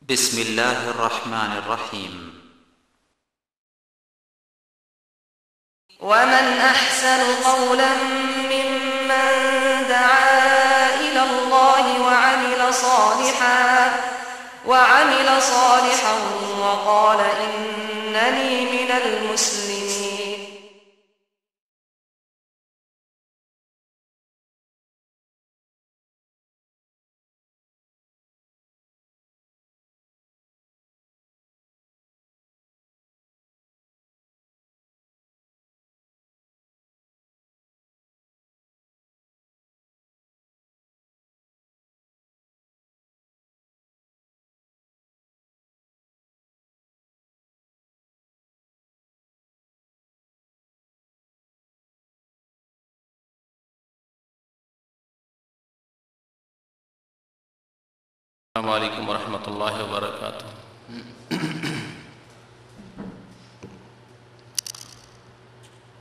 بسم الله الرحمن الرحيم. ومن أحسن قولا ممن دعا إلى الله وعمل صالحا وقال إنني من المسلمين. السلام عليكم ورحمة الله وبركاته.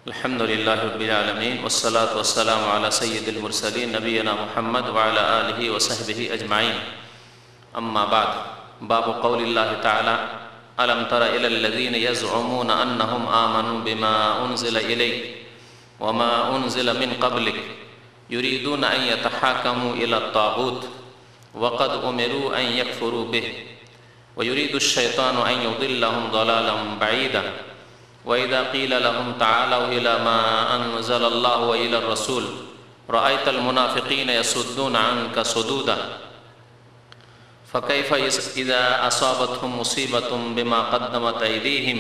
الحمد لله رب العالمين والصلاة والسلام على سيد المرسلين نبينا محمد وعلى آله وصحبه أجمعين. أما بعد، باب قول الله تعالى: ألم تر إلى الذين يزعمون أنهم آمنوا بما أنزل إليك وما أنزل من قبلك يريدون أن يتحاكموا إلى الطاغوت وقد أمروا أن يكفروا به ويريد الشيطان أن يضلهم ضلالا بعيدا وإذا قيل لهم تعالوا إلى ما أنزل الله وإلى الرسول رأيت المنافقين يصدون عنك صدودا فكيف إذا أصابتهم مصيبة بما قدمت أيديهم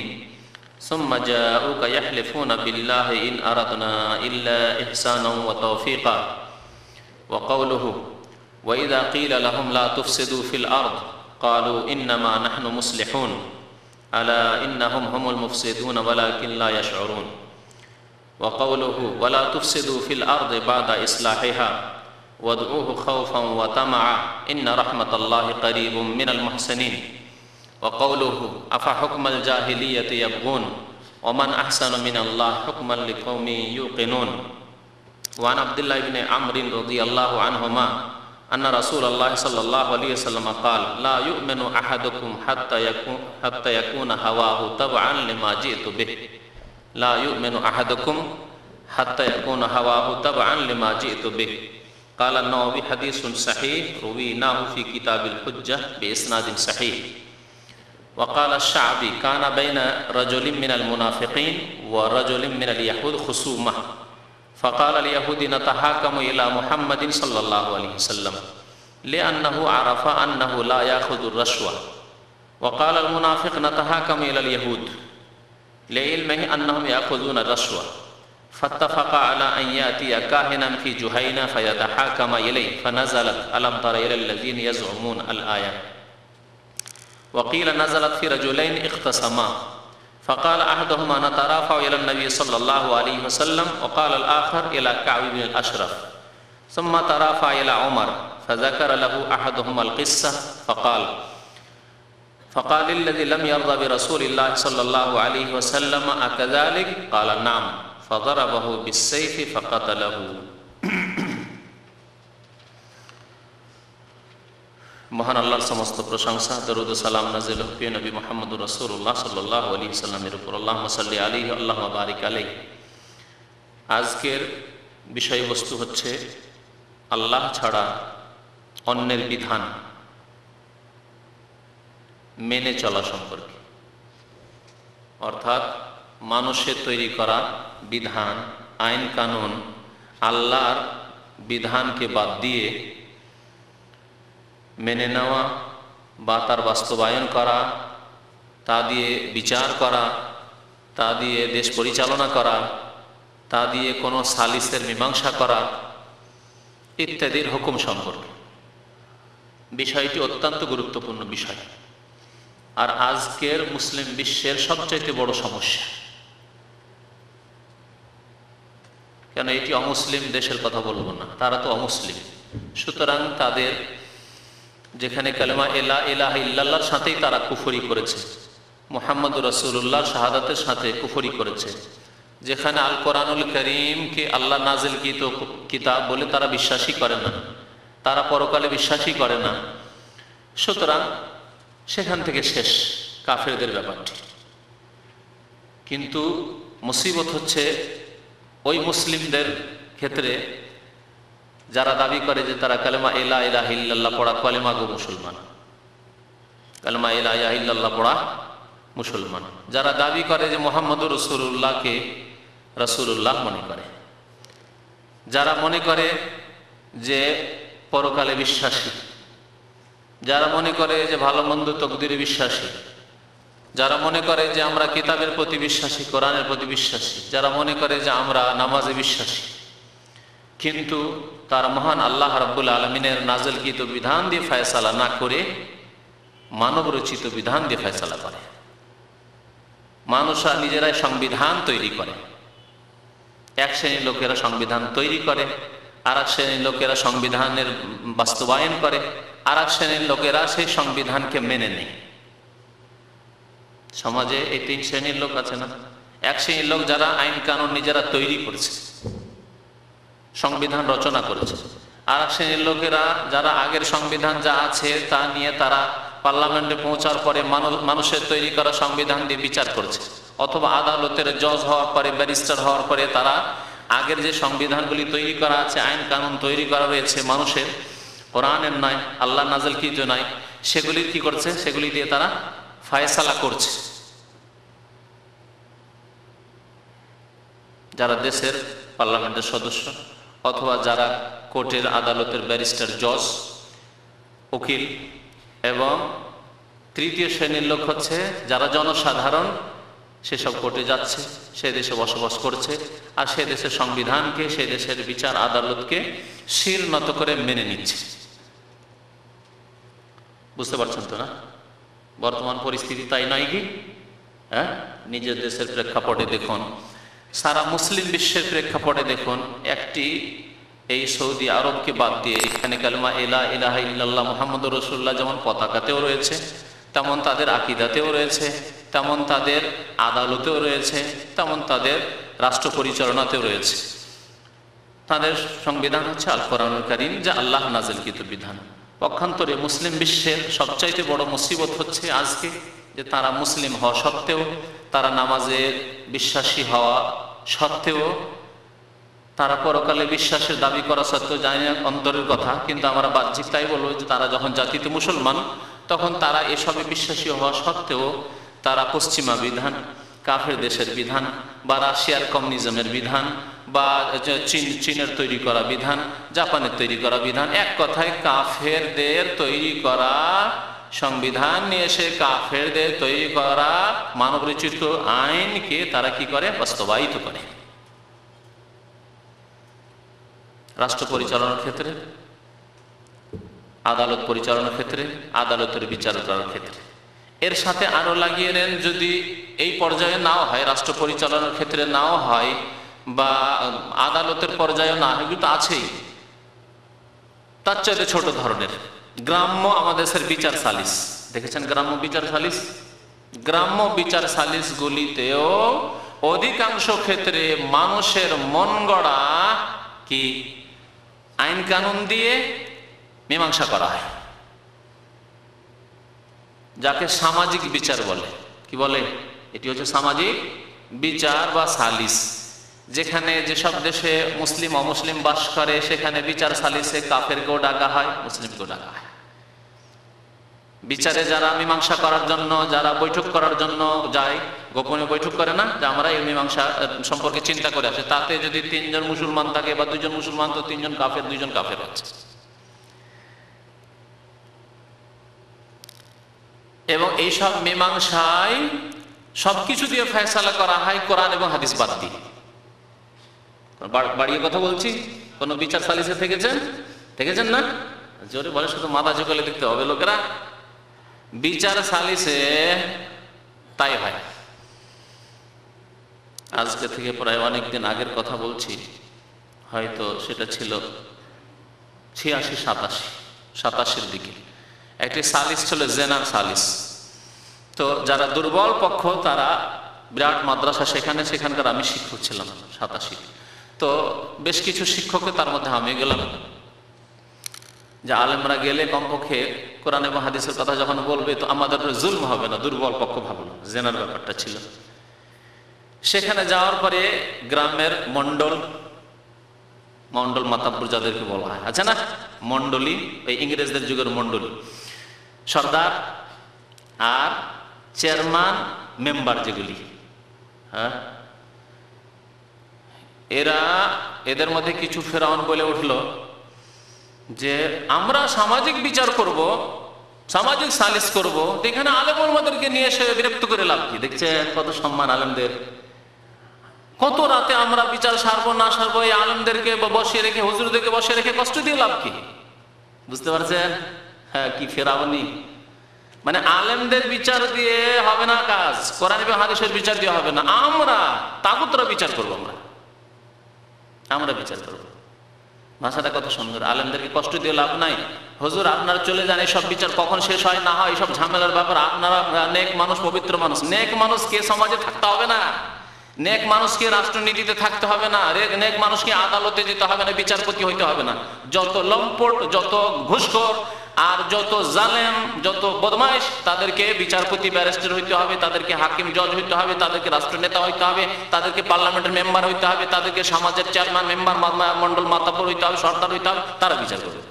ثم جاءوك يحلفون بالله إن أردنا إلا إحسانا وتوفيقا. وقوله: وإذا قيل لهم لا تفسدوا في الأرض قالوا إنما نحن مصلحون ألا إنهم هم المفسدون ولكن لا يشعرون. وقوله: ولا تفسدوا في الأرض بعد إصلاحها وادعوه خوفا وطمعا إن رحمة الله قريب من المحسنين. وقوله: أفحكم الجاهلية يبغون ومن أحسن من الله حكما لقوم يوقنون. وعن عبد الله بن عمرو رضي الله عنهما أن رسول الله صلى الله عليه وسلم قال: لا يؤمن أحدكم حتى يكون هواه تبعا لما جئت به. لا يؤمن أحدكم حتى يكون هواه تبعا لما جئت به. قال النووي: حديث صحيح رويناه في كتاب الحجة بإسناد صحيح. وقال الشعبي: كان بين رجل من المنافقين ورجل من اليهود خصومة فقال اليهود: نتحاكم إلى محمد صلى الله عليه وسلم لأنه عرف أنه لا يأخذ الرشوة. وقال المنافق: نتحاكم إلى اليهود لعلمه أنهم يأخذون الرشوة. فاتفق على أن يأتي كاهنا في جهينة فيتحاكم إليه فنزلت ألم تر إلى الذين يزعمون الآية. وقيل نزلت في رجلين اختصما فقال أحدهما: نترافع إلى النبي صلى الله عليه وسلم وقال الآخر إلى كعب بن الأشرف ثم ترافع إلى عمر فذكر له أحدهما القصة فقال الذي لم يرضى برسول الله صلى الله عليه وسلم: أكذلك؟ قال: نعم. فضربه بالسيف فقتله. মহান আল্লাহর সমস্ত প্রশংসা, দরুদ ও সালাম নাযিল হোক প্রিয় নবী মুহাম্মদুর রাসূলুল্লাহ সাল্লাল্লাহু আলাইহি ওয়াসাল্লামের উপর। আল্লাহুম্মা সাল্লি আলাইহি আল্লাহুম্মা বারিক আলাইহি। আজকের বিষয়বস্তু হচ্ছে আল্লাহ ছাড়া অন্যের বিধান মেনে চলা সম্পর্কে, অর্থাৎ মানুষের তৈরি করা বিধান, আইন কানুন, আল্লাহর বিধানকে বাদ দিয়ে মেনে নেওয়া বা তার বাস্তবায়ন করা, তা দিয়ে বিচার করা, তা দিয়ে দেশ পরিচালনা করা, তা দিয়ে কোনো সালিসের মীমাংসা করা ইত্যাদির হুকুম সম্পর্কে বিষয়টি অত্যন্ত গুরুত্বপূর্ণ বিষয়। আর আজকের মুসলিম বিশ্বের সবচাইতে বড় সমস্যা, কেন এটি অমুসলিম দেশের কথা বলবো না, তারা তো অমুসলিম। সুতরাং তাদের যেখানে কালেমা লা ইলাহা ইল্লাল্লাহর সাথেই তারা কুফরি করেছে, মুহাম্মদুর রাসূলুল্লাহর শাহাদাতের সাথে কুফরি করেছে, যেখানে আল কোরআনুল করিমকে আল্লাহ নাজিলকৃত কিতাব বলে তারা বিশ্বাসই করে না, তারা পরকালে বিশ্বাসই করে না। সুতরাং সেখান থেকে শেষ কাফেরদের ব্যাপারটি। কিন্তু মুসিবত হচ্ছে ওই মুসলিমদের ক্ষেত্রে যারা দাবি করে যে তারা কালেমা লা ইলাহা ইল্লাল্লাহ পড়া কালেমা গো মুসলমান, কালেমা লা ইলাহা ইল্লাল্লাহ পড়া মুসলমান, যারা দাবি করে যে মুহাম্মদুর রাসূলুল্লাহকে রাসূলুল্লাহ মনে করে, যারা মনে করে যে পরকালে বিশ্বাসী, যারা মনে করে যে ভালো মন্দ তকদিরে বিশ্বাসী, যারা মনে করে যে আমরা কিতাবের প্রতি বিশ্বাসী, কোরআনের প্রতি বিশ্বাসী, যারা মনে করে যে আমরা নামাজে বিশ্বাসী, কিন্তু তার মহান আল্লাহ রাব্বুল আলামিনের নাযিলকৃত বিধান দিয়ে ফয়সালা না করে মানব রচিত বিধান দিয়ে ফয়সালা করে। মানুষরা নিজেরাই সংবিধান তৈরি করে। এক শ্রেণীর লোকেরা সংবিধান তৈরি করে, আর এক শ্রেণীর লোকেরা সংবিধানের বাস্তবায়ন করে, আর এক শ্রেণীর লোকেরা সেই সংবিধানকে মেনে নেয়। সমাজে এই তিন শ্রেণীর লোক আছে না? এক শ্রেণীর লোক যারা আইন কানুন নিজেরা তৈরি করেছে, সংবিধান রচনা করেছে, আর এক শ্রেণীর লোকেরা যারা আগের সংবিধান যা আছে তা নিয়ে তারা পার্লামেন্টে পৌঁছার পরে মানুষের তৈরি করা সংবিধান দিয়ে বিচার করছে, অথবা আদালতের জজ হওয়ার পরে, ব্যারিস্টার হওয়ার পরে তারা আগের যে সংবিধানগুলি তৈরি করা আছে, আইন কানুন তৈরি করা রয়েছে মানুষের, কোরআনের নয়, আল্লাহ নাযিলকৃত নয়, সেগুলি কি করছে? সেগুলি দিয়ে তারা ফয়সালা করছে। যারা দেশের পার্লামেন্টের সদস্য অথবা যারা কোর্টের আদালতের ব্যারিস্টার, জজ, উকিল, এবং তৃতীয় শ্রেণীর লোক হচ্ছে যারা জনসাধারণ, সেসব কোর্টে যাচ্ছে, সে দেশে বসবাস করছে, আর সে দেশের সংবিধানকে, সে দেশের বিচার আদালতকে শির নত করে মেনে নিচ্ছে। বুঝতে পারছেন তো না? বর্তমান পরিস্থিতি তাই নয় কি? হ্যাঁ, নিজের দেশের প্রেক্ষাপটে দেখুন, সারা মুসলিম বিশ্বের প্রেক্ষাপটে দেখুন, একটি এই সৌদি আরবকে বাদ দিয়ে এখানে কালেমা লা ইলাহা ইল্লাল্লাহ মুহাম্মদুর রাসূলুল্লাহ যেমন পতাকাতেও রয়েছে, তেমন তাদের আকীদাতেও রয়েছে, তেমন তাদের আদালতেও রয়েছে, তেমন তাদের রাষ্ট্র পরিচালনাতেও রয়েছে। তাদের সংবিধান হচ্ছে আল কোরআনুল কারীম, যা আল্লাহ নাযিলকৃত বিধান। পক্ষান্তরে মুসলিম বিশ্বের সবচাইতে বড় মুসিবত হচ্ছে আজকে যে তারা মুসলিম হওয়া সত্ত্বেও, তারা নামাজে বিশ্বাসী হওয়া সত্ত্বেও, তারা পরকালে বিশ্বাসের দাবি করা সত্ত্বেও, জানি না অন্তরের কথা, কিন্তু আমরা বাহ্যিক তাই বলবো যে তারা যখন জাতিতে মুসলমান, তখন তারা এসবে বিশ্বাসী হওয়া সত্ত্বেও তারা পশ্চিমা বিধান, কাফের দেশের বিধান, বা রাশিয়ার কমিউনিজমের বিধান, বা চীনের তৈরি করা বিধান, জাপানের তৈরি করা বিধান, এক কথায় কাফেরদের তৈরি করা সংবিধান নিয়ে এসে কাফেরদের তৈরি করা মানবরচিত আইনকে তারা কি করে? বাস্তবায়িত করে। রাষ্ট্র পরিচালনার ক্ষেত্রে, আদালত পরিচালনার ক্ষেত্রে, আদালতের বিচার করার ক্ষেত্রে, এর সাথে আরো লাগিয়ে নেন, যদি এই পর্যায়ে নাও হয়, রাষ্ট্র পরিচালনার ক্ষেত্রে নাও হয়, বা আদালতের পর্যায়ে না হয়, কিন্তু আছেই, তার চাইতে ছোট ধরনের গ্রাম্য আমাদের দেশের বিচার সালিস দেখেছেন? গ্রাম্য বিচার সালিস, গ্রাম্য বিচার সালিস গুলিতেও অধিকাংশ ক্ষেত্রে মানুষের মন গড়া কি আইন কানুন দিয়ে মীমাংসা করা হয়, যাকে সামাজিক বিচার বলে। কি বলে? এটি হচ্ছে সামাজিক বিচার বা সালিস। যেখানে যেসব দেশে মুসলিম অমুসলিম বাস করে, সেখানে বিচার সালিসে কাফেরকেও ডাকা হয়, মুসলিমকেও ডাকা হয়। বিচারে যারা মীমাংসা করার জন্য, যারা বৈঠক করার জন্য যায়, গোপনে বৈঠক করে না, যে আমরা এই মীমাংসা সম্পর্কে চিন্তা করে আসে, তাতে যদি 3 জন মুসলমান থাকে বা 2 জন মুসলমান, তো 3 জন কাফের, 2 জন কাফের হচ্ছে। এবং এইসব মীমাংসায় সবকিছু দিয়ে ফয়সালা করা হয় কোরআন এবং হাদিস বাদ দিয়ে। বাড়িয়ে কথা বলছি, কোন বিচার সালিসে দেখেছেন না? জোরে বলে, শুধু মাথা ঝুঁকালে দেখতে হবে লোকেরা। বিচার সালিসে তাই হয়। আজকে থেকে প্রায় অনেকদিন আগের কথা বলছি, হয়তো সেটা ছিল 86-87-87-এর দিকে। একটি সালিস ছিল জেনার সালিস। তো যারা দুর্বল পক্ষ, তারা বিরাট মাদ্রাসা, সেখানকার আমি শিক্ষক ছিলাম 87। তো বেশ কিছু শিক্ষককে, তার মধ্যে আমি গেলাম, যে আলেমরা গেলে কমপক্ষে কোরআন এবং হাদিসের কথা যখন বলবে তো আমাদের জুলম হবে না, দুর্বল পক্ষ ভাবো না। জেনার ব্যাপারটা ছিল। সেখানে যাওয়ার পরে গ্রামের মন্ডল মাতাব্বর যাদেরকে বলা হয়, আছে না মন্ডলী, ওই ইংরেজদের যুগের মন্ডলী, সর্দার আর চেয়ারম্যান মেম্বার যেগুলি, হ্যাঁ, এদের মধ্যে কিছু ফেরাউন বলে উঠলো যে আমরা সামাজিক বিচার করব, সামাজিক সালিস করব, এখানে আলেম ওলামাদেরকে নিয়ে এসে বিরক্ত করে লাভ কি? দেখছেন কত সম্মান আলেমদের, কত রাতে আমরা বিচার সারবো না সারবো, এই আলেমদেরকে বসিয়ে রেখে, হুজুরদেরকে বসিয়ে রেখে কষ্ট দিয়ে লাভ কি? বুঝতে পারছেন? হ্যাঁ, কি ফেরাউনি, মানে আলেমদের বিচার দিয়ে হবে না কাজ, কোরআন এবং হাদিসের বিচার দিয়ে হবে না, আমরা তাগুতরা বিচার করবো, আমরা বিচার করবো। ভাষাটা কত সুন্দর। আলেমদেরকে কষ্ট দিয়ে লাভ নাই, হুজুর আপনারা চলে যান, এইসব বিচার কখন শেষ হয় না হয় এইসব ঝামেলার ব্যাপার, আপনারা নেক মানুষ, পবিত্র মানুষ, নেক মানুষকে সমাজে থাকতে হবে না, নেক মানুষকে রাষ্ট্রনীতিতে থাকতে হবে না, নেক মানুষকে আদালতে যেতে হবে না, বিচারপতি হইতে হবে না। যত লম্পট, যত ঘুষখোর আর যত জালেম, যত বদমাইশ, তাদেরকে বিচারপতি ব্যারিস্টার হইতে হবে, তাদেরকে হাকিম জজ হইতে হবে, তাদেরকে রাষ্ট্রনেতা হইতে হবে, তাদেরকে পার্লামেন্টের মেম্বার হইতে হবে, তাদেরকে সমাজের চেয়ারম্যান, মেম্বার, মন্ডল মাতাব্বর হইতে হবে, সর্দার হইতে হবে, তারা বিচার করবে।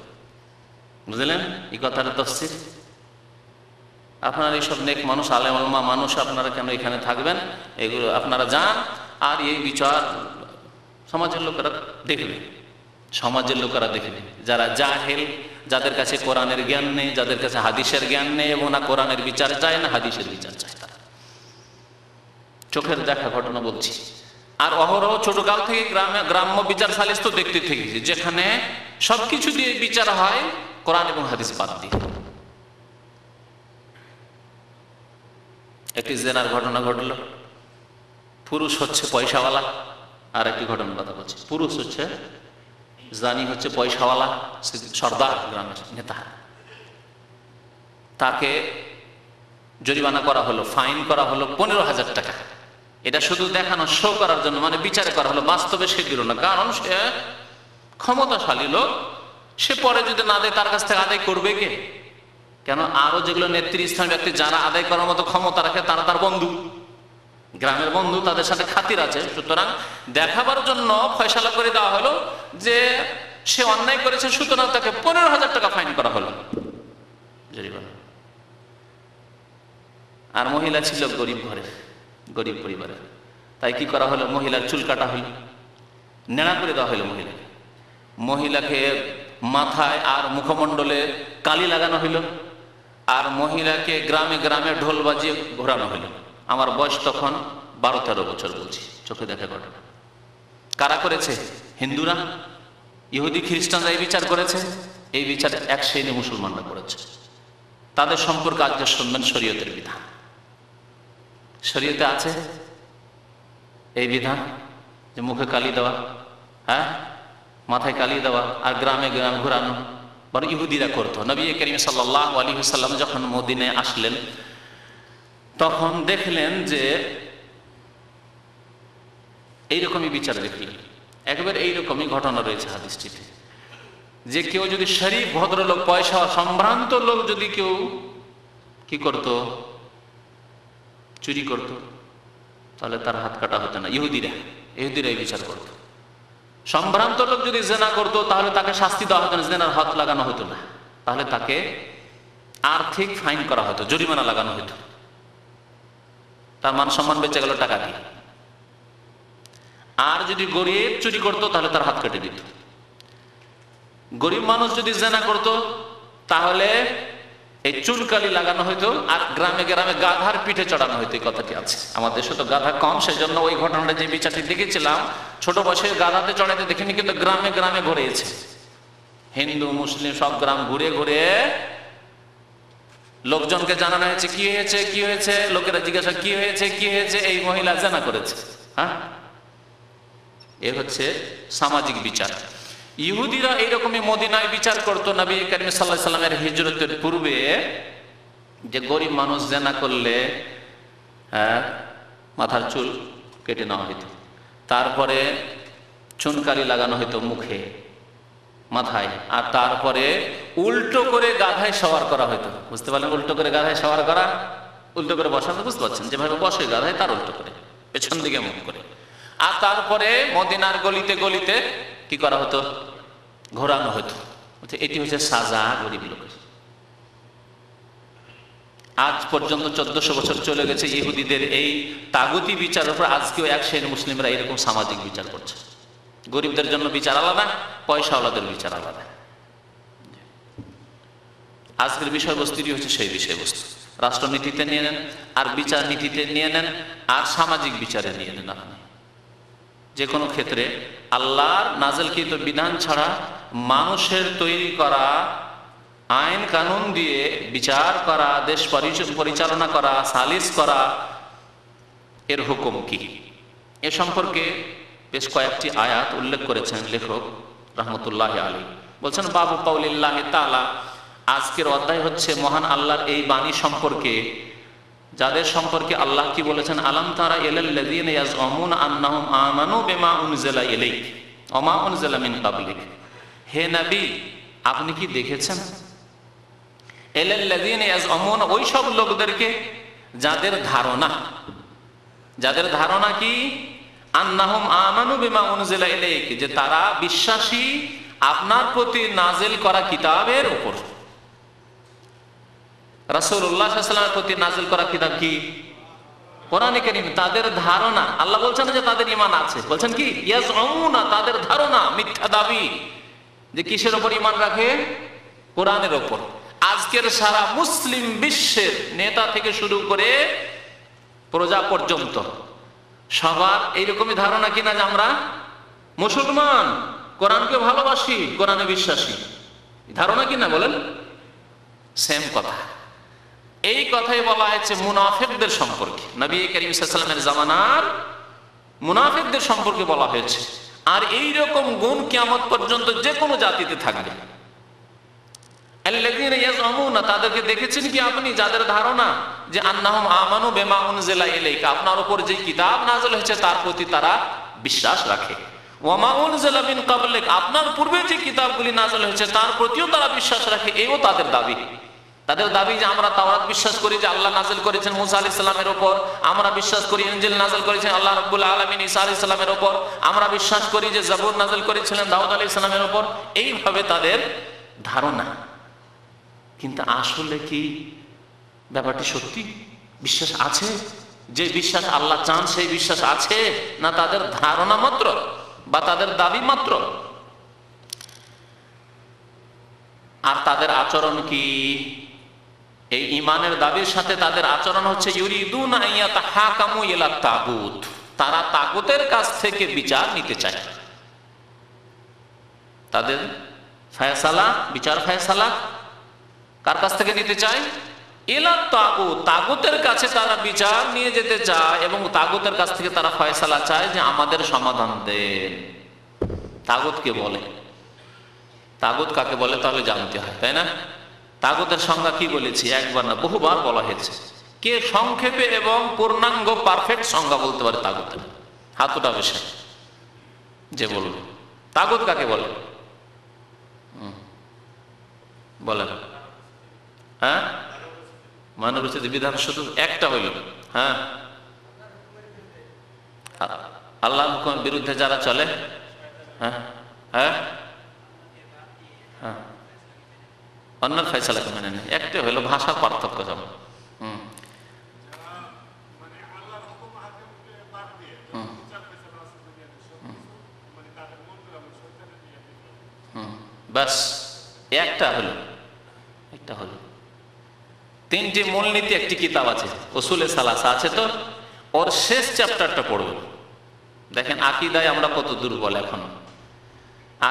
বুঝলেন এই কথাটা তফসির? আপনারা এইসব নেক মানুষ, আলেম ওলামা মানুষ, আপনারা কেন এখানে থাকবেন? এগুলো আপনারা যান, আর এই বিচার সমাজের লোকেরা দেখবে, সমাজের লোকেরা দেখবে। যারা জাহেল, যাদের কাছে কোরআনের জ্ঞান নেই, যাদের কাছে হাদিসের জ্ঞান নেই, এবং না কোরআনের বিচার চায় না হাদিসের বিচার চায়, তারা চোখের দেখা ঘটনা বলছি। আর অহরহ ছোটকাল থেকে গ্রাম্য বিচার সালিস তো দেখতে থেকেছি, যেখানে সবকিছু দিয়ে বিচার হয় কোরআন এবং হাদিস বাদ দিয়ে। একটি জেনার ঘটনা ঘটল, পুরুষ হচ্ছে পয়সাওয়ালা, আর একটি ঘটনার কথা বলছি। পুরুষ হচ্ছে জানি, হচ্ছে পয়সাওয়ালা সর্দার, গ্রামের নেতা, তাকে জরিমানা করা হলো, ফাইন করা হলো 15,000 টাকা। এটা শুধু দেখানো, শো করার জন্য, মানে বিচারে করা হলো, বাস্তবে সে দিল না, কারণ সে ক্ষমতাশালী লোক, সে পরে যদি না দেয় তার কাছ থেকে আদায় করবে কে? কেন, আরো যেগুলো নেতৃস্থানীয় ব্যক্তি যারা আদায় করার মতো ক্ষমতা রাখে, তারা তার বন্ধু, গ্রামের বন্ধু, তাদের সাথে খাতির আছে। সুতরাং দেখাবার জন্য ফয়সালা করে দেওয়া হলো যে সে অন্যায় করেছে, সুতরাং তাকে 15,000 টাকা ফাইন করা হলো, জরিমানা। আর মহিলা ছিল গরিব ঘরের, গরিব পরিবারের, তাই কি করা হলো, মহিলার চুল কাটা হলো, নেড়া করে দেওয়া হলো মহিলাকে। মহিলাকে মাথায় আর মুখমণ্ডলে কালি লাগানো হইল, আর মহিলাকে গ্রামে গ্রামে ঢোল বাজিয়ে ঘোরানো হইল। আমার বয়স তখন 12-13 বছর, বলছি, চোখে দেখা ঘটনা। কারা করেছে? হিন্দুরা, ইহুদি খ্রিস্টানরা এই বিচার করেছে। এই বিচার এক শ্রেণী মুসলমানরা করেছে। তাদের সম্পর্কে আজকে শুনবেন শরীয়তের বিধান। শরীয়তে আছে এই বিধান যে মুখে কালি দেওয়া, হ্যাঁ, মাথায় কালি দেওয়া, আর গ্রামে গ্রামে ঘোরানো। বরং ইহুদিরা করতো। নবী করিম সাল্লাল্লাহু আলাইহি ওয়াসাল্লাম যখন মদিনায় আসলেন, তখন দেখলেন যে এইরকমই বিচার দেখলেন, একবার এইরকমই ঘটনা রয়েছে হাদিসটিতে, যে কেউ যদি শরীফ ভদ্রলোক, পয়সা সম্ভ্রান্ত লোক, যদি কেউ কি করত, চুরি করত, তাহলে তার হাত কাটা হতো না। ইহুদিরা এই বিচার করত। সম্ভ্রান্ত লোক যদি জেনা করতো, তাহলে তাকে শাস্তি দেওয়া হতো না, জেনার হাত লাগানো হতো না, তাহলে তাকে আর্থিক ফাইন করা হতো, জরিমানা লাগানো হতো, তার মান সম্মান বেঁচে গেল টাকা দিয়ে। আর যদি গরিব চুরি করতো, তাহলে তার হাত কেটে দিত। গরিব মানুষ যদি জেনা করতো, তাহলে এই চুলকালি লাগানো হইতো, আর গ্রামে গ্রামে গাধার পিঠে চড়ানো হইতো। এই কথাটি আছে। আমাদের দেশে তো গাধা কম, সেই জন্য ওই ঘটনাটা যে বিচারটি দেখেছিলাম, ছোট বয়সে গাধাতে চড়াইতে দেখিনি, কিন্তু গ্রামে গ্রামে ঘুরেছে, হিন্দু মুসলিম সব গ্রাম ঘুরে ঘুরে লোকজনকে জানানো হয়েছে কি হয়েছে, কি হয়েছে, লোকেরা জিজ্ঞাসা কি হয়েছে, কি হয়েছে, এই মহিলা জেনা করেছে। হ্যাঁ, এ হচ্ছে সামাজিক বিচার। ইহুদিরা এইরকমই মদিনায় বিচার করতো নবী করিম সাল্লাল্লাহু আলাইহি ওয়াসাল্লামের হিজরতের পূর্বে, যে গরিব মানুষ জেনা করলে মাথার চুল কেটে নেওয়া হইতো, তারপরে চুনকালি লাগানো হইতো মুখে, মাথায়, আর তারপরে উল্টো করে গাধায় সওয়ার করা হতো। বুঝতে পারলেন? উল্টো করে গাধায় সওয়ার করা, উল্টো করে বসানো, বুঝতে পারছেন? যেভাবে বসে গাধায় তার উল্টো করে, পেছন দিকে মুখ করে। আর তারপরে মদিনার গলিতে গলিতে কি করা হতো? ঘোরানো হতো। এটি হচ্ছে সাজা গরিব লোকের। আজ পর্যন্ত 1400 বছর চলে গেছে ইহুদিদের এই তাগুতি বিচার উপর। আজকেও এক শ্রেণীর মুসলিমরা এরকম সামাজিক বিচার করছে। গরিবদের জন্য বিচার আলাদা, পয়সাওয়ালাদের বিচার আলাদা। আজকের বিষয়বস্তুটি হচ্ছে সেই বিষয়বস্তু। রাষ্ট্রনীতিতে নিয়ে নেন, আর বিচার নীতিতে নিয়ে নেন, আর সামাজিক বিচারে নিয়ে নেন। আপনি যে কোনো ক্ষেত্রে আল্লাহর নাযিলকৃত বিধান ছাড়া মানুষের তৈরি করা আইন কানুন দিয়ে বিচার করা, দেশ পরিচালনা করা, সালিস করা, এর হুকুম কি? এ সম্পর্কে বেশ কয়েকটি আয়াত উল্লেখ করেছেন লেখক রহমতুল্লাহ আলী। বলছেন বাবু কাউলিল্লাহ তাআলা, আজকের অধ্যায় হচ্ছে মহান আল্লাহর এই বাণী সম্পর্কে, যাদের সম্পর্কে আল্লাহ কি বলেছেন, আলাম তারা ইলাল্লাযীনা ইয়াজউমুনা আন্নাহুম আমানু বিমা উনজিলা ইলাইক ওয়া মা উনজিলা মিন ক্বাবলিক। হে নবী, আপনি কি দেখেছেন? ইলাল্লাযীনা ইয়াজউমুনা, ওই সব লোকদেরকে যাদের ধারণা কি, আন্নাহুম আমানু বিমা উনজিলা ইলাইক, যে তারা বিশ্বাসী আপনার প্রতি নাজিল করা কিতাবের উপর। রাসূলুল্লাহ সাল্লাল্লাহু আলাইহি ওয়াসাল্লামের প্রতি নাজিল করা কিতাব কি? কোরআনে কারীম। তাদের ধারণা, আল্লাহ বলছেন যে তাদের ঈমান আছে, বলছেন কি ইয়াজউমুনা, তাদের ধারণা, মিথ্যা দাবি, যে কিসের উপর ঈমান রাখে? কোরআনের উপর। আজকের সারা মুসলিম বিশ্বের নেতা থেকে শুরু করে প্রজা পর্যন্ত সবার এইরকমই ধারণা কিনা যে আমরা মুসলমান, কোরআনকে ভালোবাসি, কোরআনে বিশ্বাসী, ধারণা কিনা বলেন? সেম কথা। এই কথাই বলা হয়েছে মুনাফিকদের সম্পর্কে, নবী করিম সাল্লাল্লাহু আলাইহি ওয়াসাল্লামের জামানার মুনাফিকদের সম্পর্কে বলা হয়েছে। আর এই রকম গুণ কিয়ামত পর্যন্ত যে কোনো জাতিতে থাকবে। আল্লাযীনা ইয়াজউমুনা, তাদেরকে দেখেছেন কি আপনি, যাদের ধারণা যে আন্নাহুম আমানু বিমা উনজিলা ইলাইকা, আপনার উপর যে কিতাব নাযিল হয়েছে তার প্রতি তারা বিশ্বাস রাখে। ওয়া মা উনজিলা মিন ক্বাবলিক, আপনার পূর্বে যে কিতাবগুলি নাযিল হয়েছে তার প্রতিও তারা বিশ্বাস রাখে। এইও তাদের দাবি। তাদের দাবি যে আমরা তাওরাত বিশ্বাস করি যে আল্লাহ নাযিল করেছেন মুসা আলাইহিস সালামের উপর, আমরা বিশ্বাস করি ইনজিল নাযিল করেছেন আল্লাহ রাব্বুল আলামিন ঈসা আলাইহিস সালামের উপর, আমরা বিশ্বাস করি যে জাবুর নাযিল করেছিলেন দাউদ আলাইহিস সালামের উপর। এইভাবে তাদের ধারণা। কিন্তু আসলে কি ব্যাপারটি সত্যি? বিশ্বাস আছে? যে বিশ্বাস আল্লাহ চান সেই বিশ্বাস আছে, না তাদের ধারণা মাত্র বা তাদের দাবি মাত্র? আর তাদের আচরণ কি? এই ঈমানের দাবির সাথে তাদের আচরণ হচ্ছে ইউরিদুনা আইয়াতাহাকামু ইলা তাগুত, তারা তাগুতের কাছ থেকে বিচার নিতে চায়। তাদের ফয়সালা, বিচার ফয়সালা কার কাছ থেকে নিতে চায়? ইলা তাগুত, তাগুতের কাছে তারা বিচার নিয়ে যেতে চায় এবং তাগুতের কাছ থেকে তারা ফয়সালা চায় যে আমাদের সমাধান দেন। তাগুত কে বলে? তাগুত কাকে বলে তাহলে জানতে হয়, তাই না? তাগুতের সংজ্ঞা কি বলেছি? একবার না বহুবার বলা হয়েছে। কে সংক্ষেপে এবং পূর্ণাঙ্গ পারফেক্ট সংজ্ঞা বলতে পারে তাগুতের? হাতটা বেশি যে বলবে তাগুত কাকে বলে? বলেন। হ্যাঁ, মানবরচিত বিধান শুধু একটা হইল। হ্যাঁ, আল্লাহর হুকুমের বিরুদ্ধে যারা চলে। হ্যাঁ হ্যাঁ হ্যাঁ, অন্যের ফয়সালাকে মেনে নেয়। একটা হইল ভাষা পার্থক্য। যেমন বাস একটা হলো তিনটি মূলনীতি একটি কিতাব আছে, উসুলে সালাসা আছে, তো ওর শেষ চ্যাপ্টারটা পড়বেন। দেখেন আকীদায় আমরা কত দুর্বল এখন।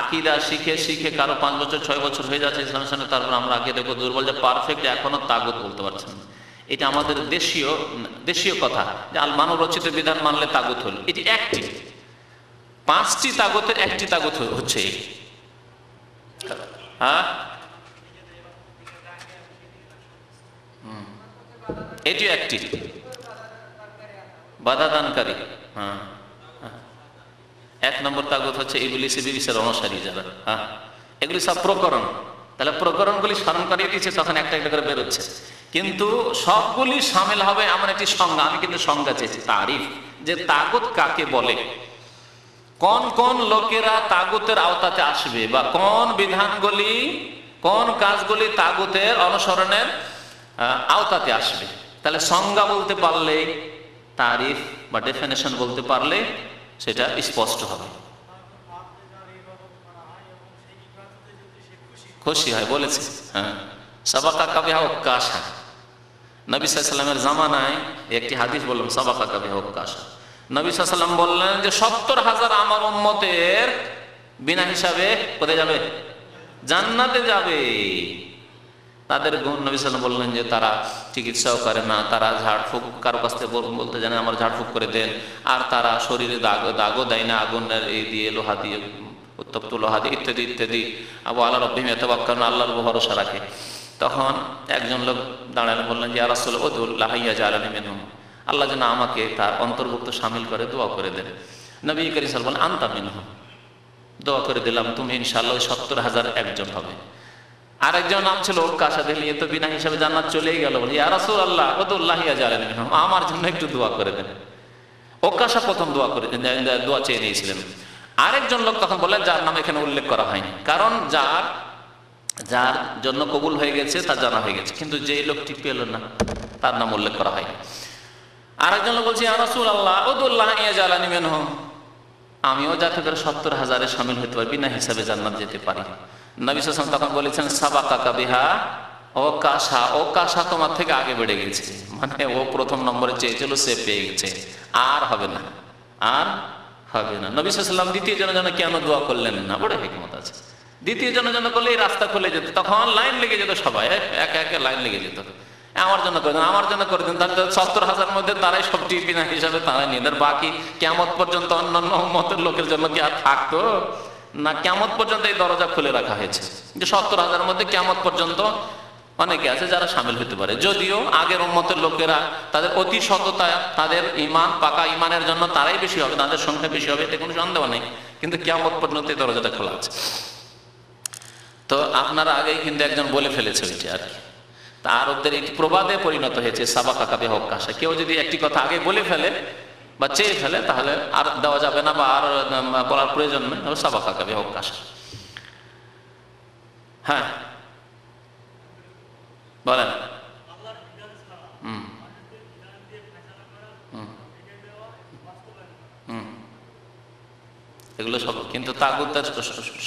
আকীদা শিখে শিখে কারো 5 বছর 6 বছর হয়ে যাচ্ছে ইসলামের সঙ্গে, তারপর আমরা আকীদাকে দুর্বল, যে পারফেক্ট এখনো তাগুত বলতে পারছেন না। এটা আমাদের দেশীয় কথা যে মানব রচিত বিধান মানলে তাগুত হল। এটি একটি, 5টি তাগুতের একটি তাগুত হচ্ছে এই। হ্যাঁ, এটিও একটি বাধা দানকারী। হ্যাঁ, 1 নম্বর তাগুত হচ্ছে ইবলিসের অনুসারী যারা। হ্যাঁ, এগুলি সব প্রকরণ। তাহলে প্রকরণগুলি স্মরণ করিয়ে দিচ্ছে, তখন একটা একটা করে বেরোচ্ছে। কিন্তু সবগুলি সামিল হবে এমন একটি সংজ্ঞা। আমি কিন্তু সংজ্ঞা চেয়েছি, তারিফ, যে তাগুত কাকে বলে, কোন কোন লোকেরা তাগুতের আওতাতে আসবে, বা কোন বিধানগুলি, কোন কাজগুলি তাগুতের অনুসরণের আওতাতে আসবে। তাহলে সংজ্ঞা বলতে পারলে, তারিফ বা ডেফিনেশন বলতে পারলে সেটা স্পষ্ট হবে। খুশি হয় বলেছে, হ্যাঁ, সাবাকা কাবিহা ওকাশা। নবী সাল্লাল্লাহু আলাইহি ওয়াসাল্লামের জামানায় একটি হাদিস বললাম, সাবাকা কাবিহা ওকাশা। নবী সাল্লাল্লাহু আলাইহি ওয়াসাল্লাম বললেন যে 70,000 আমার উম্মতের বিনা হিসাবে কোথায় যাবে? জান্নাতে যাবে। তাদের গুণ নবী সাল্লাল্লাহু আলাইহি ওয়াসাল্লাম বললেন যে তারা চিকিৎসাও করে না, তারা ঝাড়ফুঁক কারো কাছ থেকে বলতে জানে আমার ঝাড়ফুঁক করে দেন, আর তারা শরীরে দাগও দেয় না আগুনের এই দিয়ে, লোহা দিয়ে, উত্তপ্ত লোহা দিয়ে, ইত্যাদি ইত্যাদি। আবু আল্লাহ রব্বিহিম ইয়াতাওয়াক্কালুন, আল্লাহর উপর ভরসা রাখে। তখন একজন লোক দাঁড়ালেন, বললেন যে ইয়া রাসূলুল্লাহ উদউল্লাহ ইয়াজআলানি মিনহুম, আল্লাহ যেন আমাকে তার অন্তর্ভুক্ত শামিল করে দোয়া করে দেন। নবী করিম সাল্লাল্লাহু আলাইহি ওয়াসাল্লাম বলেন আনতা মিনহুম, দোয়া করে দিলাম, তুমি ইনশাআল্লাহ 70,000 একজন হবে। আরেকজন নাম ছিল ওকাশা, দিলি তো বিনা হিসাবে জান্নাত চলেই গেল। বলে ইয়া রাসূলুল্লাহ উদউল্লাহ ইয়াজআলানি মিনহুম, আমার জন্য একটু দোয়া করে দেন। ওকাশা প্রথম দোয়া চেয়ে নিয়েছিলেন। আরেকজন লোক তখন বললেন, যার নাম এখানে উল্লেখ করা হয়নি, কারণ যার জন্য কবুল হয়ে গেছে তার জানা হয়ে গেছে, কিন্তু যে লোকটি পেল না তার নাম উল্লেখ করা হয়নি। আরেকজন লোক বলছে ইয়া রাসূলুল্লাহ উদউল্লাহ ইয়াজআলানি মিনহুম, আমিও যাতে করে 70,000-এ শামিল হতে পারি, বিনা হিসাবে জান্নাত যেতে পারি। নবী সাল্লাল্লাহু আলাইহি ওয়াসাল্লাম তখন বলেছেন সাবাকাকা বিহা ওকাশা তোমার থেকে আগে বেড়ে গেছে, মানে ও প্রথম নম্বরে চেয়েছিল, সে পেয়ে গেছে, আর হবে না, আর হবে না। নবী সাল্লাল্লাহু আলাইহি ওয়াসাল্লাম দ্বিতীয় জনের জন্য কেন দোয়া করলেন না? বড় হিকমত আছে। দ্বিতীয় জনের জন্য করলে এই রাস্তা খুলে যেত, তখন লাইন লেগে যেত, সবাই একে একে লাইন লেগে যেত। আমার জন্য করে দেন, আমার জন্য করে দেন, তাহলে 70,000 মধ্যে তারাই সবটি বিনা হিসাবে তারাই নিয়ে দেন। বাকি কিয়ামত পর্যন্ত অন্যান্য উম্মতের লোকের জন্য কি আর থাকতো না? কিয়ামত পর্যন্ত এই দরজা খুলে রাখা হয়েছে যে 70,000 মধ্যে কিয়ামত পর্যন্ত অনেকে আছে যারা শামিল হতে পারে। যদিও আগের উম্মতের লোকেরা তাদের অতি সততা, তাদের ইমান, পাকা ইমানের জন্য তারাই বেশি হবে, তাদের সংখ্যা বেশি হবে, এতে কোনো সন্দেহ নেই, কিন্তু কিয়ামত পর্যন্ত এই দরজাটা খোলা আছে। তো আপনারা আগেই কিন্তু একজন বলে ফেলেছে ওইটি আর কি। তা আরবদের এটি প্রবাদে পরিণত হয়েছে, সাবাকাকা বিহা ওকাশা। কেউ যদি একটি কথা আগে বলে ফেলে বা চেয়ে ফেলে, তাহলে আর দেওয়া যাবে না বা আর বলার প্রয়োজন নেই, সাবাকাকা বিহা ওকাশা। হ্যাঁ বলেন। এগুলো সব কিন্তু তাগুতের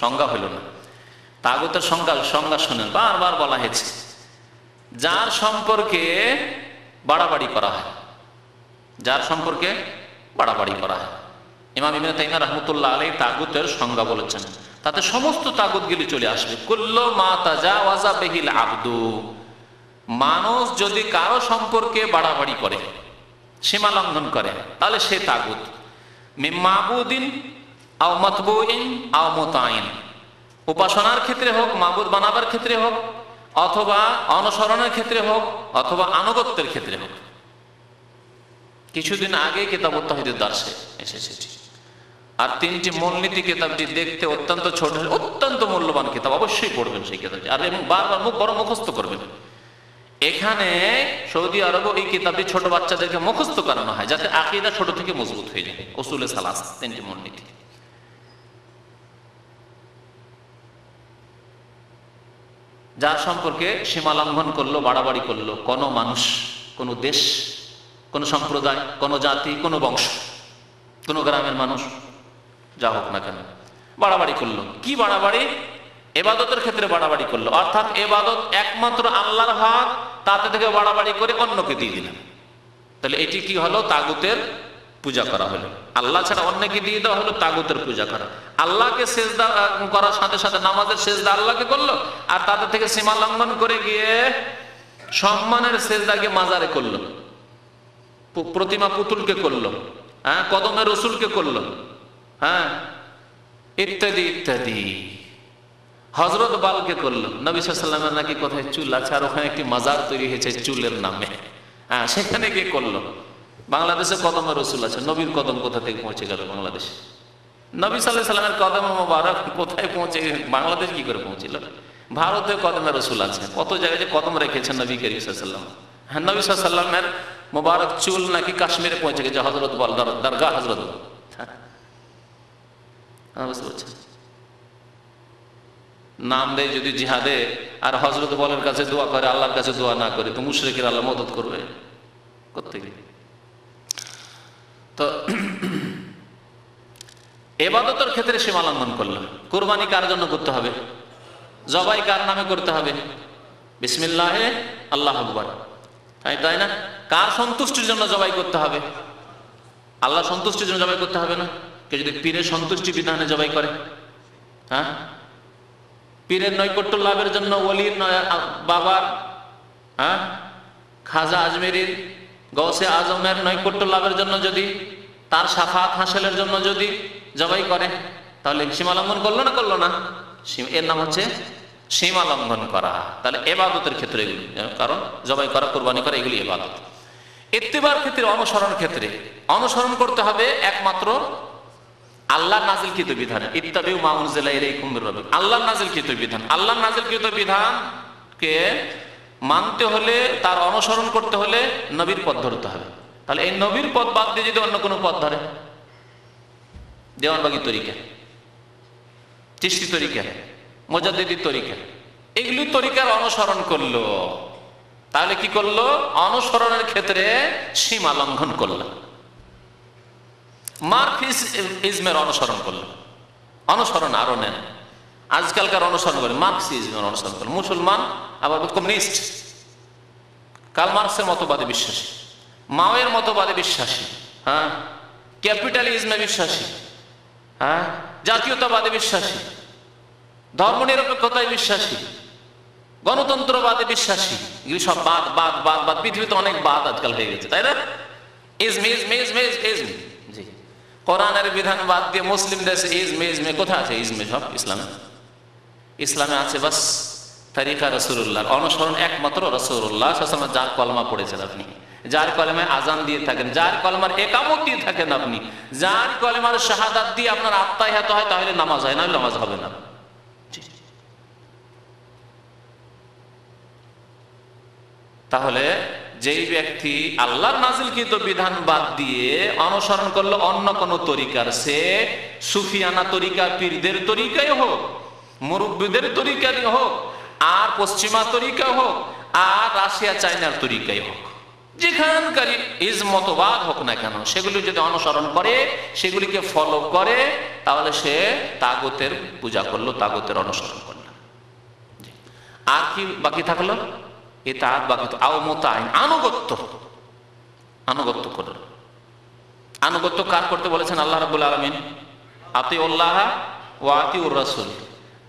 সংজ্ঞা হইল না। তাগুতের সংজ্ঞা শোনেন, বারবার বলা হয়েছে, যার সম্পর্কে বাড়াবাড়ি করা হয়, যার সম্পর্কে বাড়াবাড়ি করা হয়। ইমাম ইবনে তাইমিয়া রাহমাতুল্লাহ আলাইহি তাগুতের সংজ্ঞা বলেছেন, তাতে সমস্ত তাগুতগুলি চলে আসবে। কুল্লু মা তাজাওয়াজা বিহিল আবদু, মানুষ যদি কারো সম্পর্কে বাড়াবাড়ি করে, সীমা লঙ্ঘন করে, তাহলে সে তাগুত। মিন মাবুদিন আও মাতবুইন আও মুতাইন, উপাসনার ক্ষেত্রে হোক, মাবুদ বানাবার ক্ষেত্রে হোক, অথবা অনুসরণের ক্ষেত্রে হোক, অথবা আনুগত্যের ক্ষেত্রে হোক। কিছুদিন আগে কিতাবুত তাওহীদের দার্সে এসেছে। আর 3টি মূলনীতি কিতাবটি দেখতে অত্যন্ত ছোট, অত্যন্ত মূল্যবান কিতাব, অবশ্যই পড়বেন সেই কিতাবটি, আর এবং বারবার বড় মুখস্থ করবেন। এখানে সৌদি আরবে এই কিতাবটি ছোট বাচ্চাদেরকে মুখস্থ করানো হয়, যাতে আকীদা ছোট থেকে মজবুত হয়ে যায়। উসুলে সালাস, 3টি মূলনীতি। যার সম্পর্কে সীমা লঙ্ঘন করলো, বাড়াবাড়ি করলো, কোনো মানুষ, কোনো দেশ, কোনো সম্প্রদায়, কোনো জাতি, কোনো বংশ, কোনো গ্রামের মানুষ, যা হোক না কেন, বাড়াবাড়ি করলো। কি বাড়াবাড়ি? ইবাদতের ক্ষেত্রে বাড়াবাড়ি করলো, অর্থাৎ ইবাদত একমাত্র আল্লাহর হক, তাতে থেকে বাড়াবাড়ি করে অন্যকে দিয়ে দিলাম। তাহলে এটি কি হলো? তাগুতের পূজা করা হলো। আল্লাহ ছাড়া অন্যকে দিয়ে দেওয়া হলো তাগুতের পূজা করা। আল্লাহকে সেজদা করার সাথে সাথে নামাজের সেজদা আল্লাহকে করলো, আর তাদের থেকে সীমা লঙ্ঘন করে গিয়ে সম্মানের সেজদাকে মাজারে করলো, প্রতিমা পুতুলকে করলো, হ্যাঁ, কদমে রসুলকে করলো, হ্যাঁ, ইত্যাদি ইত্যাদি। হযরত বালকে করলো। নবী সাল্লাল্লাহু আলাইহি ওয়াসাল্লামের নাকি কোথায় চুল আছে, আর ওখানে একটি মাজার তৈরি হয়েছে চুলের নামে, হ্যাঁ, সেখানে গিয়ে করলো। বাংলাদেশে কদমে রসুল আছে, নবীর কদম কোথা থেকে পৌঁছে গেল বাংলাদেশে? নবী সাল্লাল্লাহু আলাইহি সাল্লামের কদম মোবারক কোথায় পৌঁছে, বাংলাদেশ কি করে পৌঁছিল? ভারতে কদমে রসুল আছে, কত জায়গায় যে কদম রেখেছেন নবী করিম সাল্লাল্লাহু আলাইহি সাল্লাম। হ্যাঁ, নবী সাল্লাল্লাহু আলাইহি সাল্লামের মোবারক চুল নাকি কাশ্মীরে পৌঁছে গেছে, হযরত বল দরগা হযরত বল। বুঝতে পারছেন? নাম দেয় যদি জিহাদে, আর হযরত বলের কাছে দোয়া করে, আল্লাহর কাছে দোয়া না করে তো মুশরিকের আল্লাহ মদদ করবে কোত্থেকে? তো ইবাদতের ক্ষেত্রে সীমা লঙ্ঘন করলো। কুরবানি কার জন্য করতে হবে? জবাই কার নামে করতে হবে? বিসমিল্লাহে আল্লাহু আকবার, তাই না? কার সন্তুষ্টির জন্য জবাই করতে হবে? আল্লাহ সন্তুষ্টির জন্য জবাই করতে হবে না? কেউ যদি পীরের সন্তুষ্টি বিধানে জবাই করে, হ্যাঁ, পীরের নৈকট্য লাভের জন্য, ওলির বাবার, হ্যাঁ, খাজা আজমেরির, গৌসে আজমের নৈকট্য লাভের জন্য যদি, তার শাফাত হাসিলের জন্য যদি জবাই করে, তাহলে সীমা লঙ্ঘন করলো না? করলো না? এর নাম হচ্ছে সীমা লঙ্ঘন করা। তাহলে ইবাদতের ক্ষেত্রে এগুলি, কারণ জবাই করা, কুরবানি করা, এগুলি ইবাদত। ইত্তিবার ক্ষেত্রে, অনুসরণ ক্ষেত্রে অনুসরণ করতে হবে একমাত্র আল্লাহ নাজিলকৃত বিধান। ইত্তাবিউ মা উনজিলা ইলাইকুম মির রাব্বিকুম, আল্লাহ নাজিলকৃত বিধান। আল্লাহ নাজিলকৃত বিধানকে মানতে হলে, তার অনুসরণ করতে হলে নবীর পথ ধরতে হবে। তাহলে এই নবীর পথ বাদ দিয়ে যদি অন্য কোনো পথ ধরে, দেওয়ানবাগির তরিকা, চিশতি তরিকা, মুজাদ্দিদির তরিকা, এগুলি তরিকার অনুসরণ করলো, তাহলে কি করলো? অনুসরণের ক্ষেত্রে সীমা লঙ্ঘন করলো। মার্কসিজমের অনুসরণ করলো, অনুসরণ আরো নেন। আজকালকার অনুসরণ করে মার্কসিজমের অনুসরণ করলো। মুসলমান আবার কমিউনিস্ট, কার্ল মার্কসের মতবাদে বিশ্বাসী, মাওয়ের মতবাদে বিশ্বাসী, হ্যাঁ, ক্যাপিটালিজমে বিশ্বাসী, হ্যাঁ, জাতীয়তাবাদে বিশ্বাসী, ধর্মনিরপেক্ষতায় বিশ্বাসী, গণতন্ত্রবাদে বিশ্বাসী। এগুলি সব বাদ বাদ বাদ বাদ। পৃথিবীতে অনেক বাদ আজকাল হয়ে গেছে, তাই না? ইজম ইজম ইজম ইজম, জি, কোরআনের বিধান বাদ দিয়ে মুসলিম দেশে ইজম ইজমে কোথায় আছে? ইজমে সব ইসলামে, ইসলামে আছে বাস তরিকা রাসূলুল্লাহর অনুসরণ, একমাত্র রাসূলুল্লাহ সাল্লাল্লাহু আলাইহি ওয়াসাল্লাম যার কলমা পড়েছেন আপনি, যার কলমায় আজান দিয়ে থাকেন, যার কলমার ইকামত দিয়ে থাকেন আপনি, যার কলমার শাহাদাত দিয়ে আপনার আত্মায়াত হয়, তাহলে নামাজ হয়, না নামাজ হবে না। তাহলে যেই ব্যক্তি আল্লাহর নাজিলকৃত বিধান বাদ দিয়ে অনুসরণ করলো অন্য কোন তরিকার, সে সুফিয়ানা তরিকা, পীরদের তরিকাই হোক, মুরব্বিদের তরিকাই হোক, আর পশ্চিমা তরিকা হোক, আর রাশিয়া চায়নার তরিকাই হোক, যেখানকারই ইজমতবাদ হোক না কেন, সেগুলি যদি অনুসরণ করে, সেগুলিকে ফলো করে, তাহলে সে তাগুতের পূজা করলো, তাগুতের অনুসরণ করলো। আর কি বাকি থাকলো? ইতাআত বাকি তো, আও মুতাআইন, আনুগত্য, আনুগত্য করলো। আনুগত্য কার করতে বলেছেন আল্লাহ রাব্বুল আলামিন? আতিউল্লাহ ওয়া আতিউর রাসূল,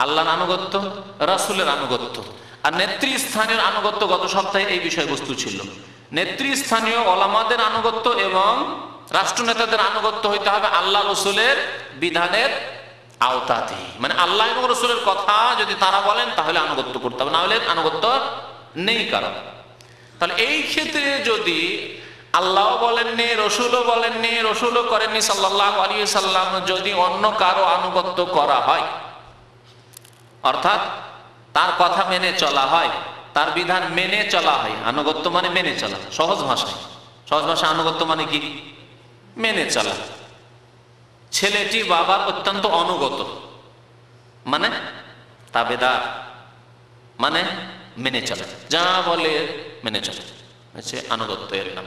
আল্লাহর আনুগত্য, রাসূলের আনুগত্য। আর নেতৃস্থানীয় আনুগত্য, গত সপ্তাহে এই বিষয়বস্তু ছিল। নেতৃস্থানীয় ওলামাদের আনুগত্য এবং রাষ্ট্রনেতাদের আনুগত্য হইতে হবে আল্লাহ রসুলের বিধানের আওতাতে, মানে আল্লাহ এবং রসুলের কথা যদি তারা বলেন তাহলে আনুগত্য করতে হবে, না হলে আনুগত্য নেই কারণ। তাহলে এই ক্ষেত্রে যদি আল্লাহ বলেননি, রসুলও বলেননি, রসুলও করেননি সাল্লাল্লাহু আলাইহি সাল্লাম, যদি অন্য কারো আনুগত্য করা হয়, অর্থাৎ তার কথা মেনে চলা হয়, তার বিধান মেনে চলা হয়, আনুগত্য মানে মেনে চলা, সহজ ভাষায়, সহজ ভাষায় আনুগত্য মানে কি? মেনে চলা। ছেলেটি বাবার অত্যন্ত অনুগত, মানে তাবেদার, মানে মেনে চলে, যা বলে মেনে চলে, হচ্ছে আনুগত্য। এর নাম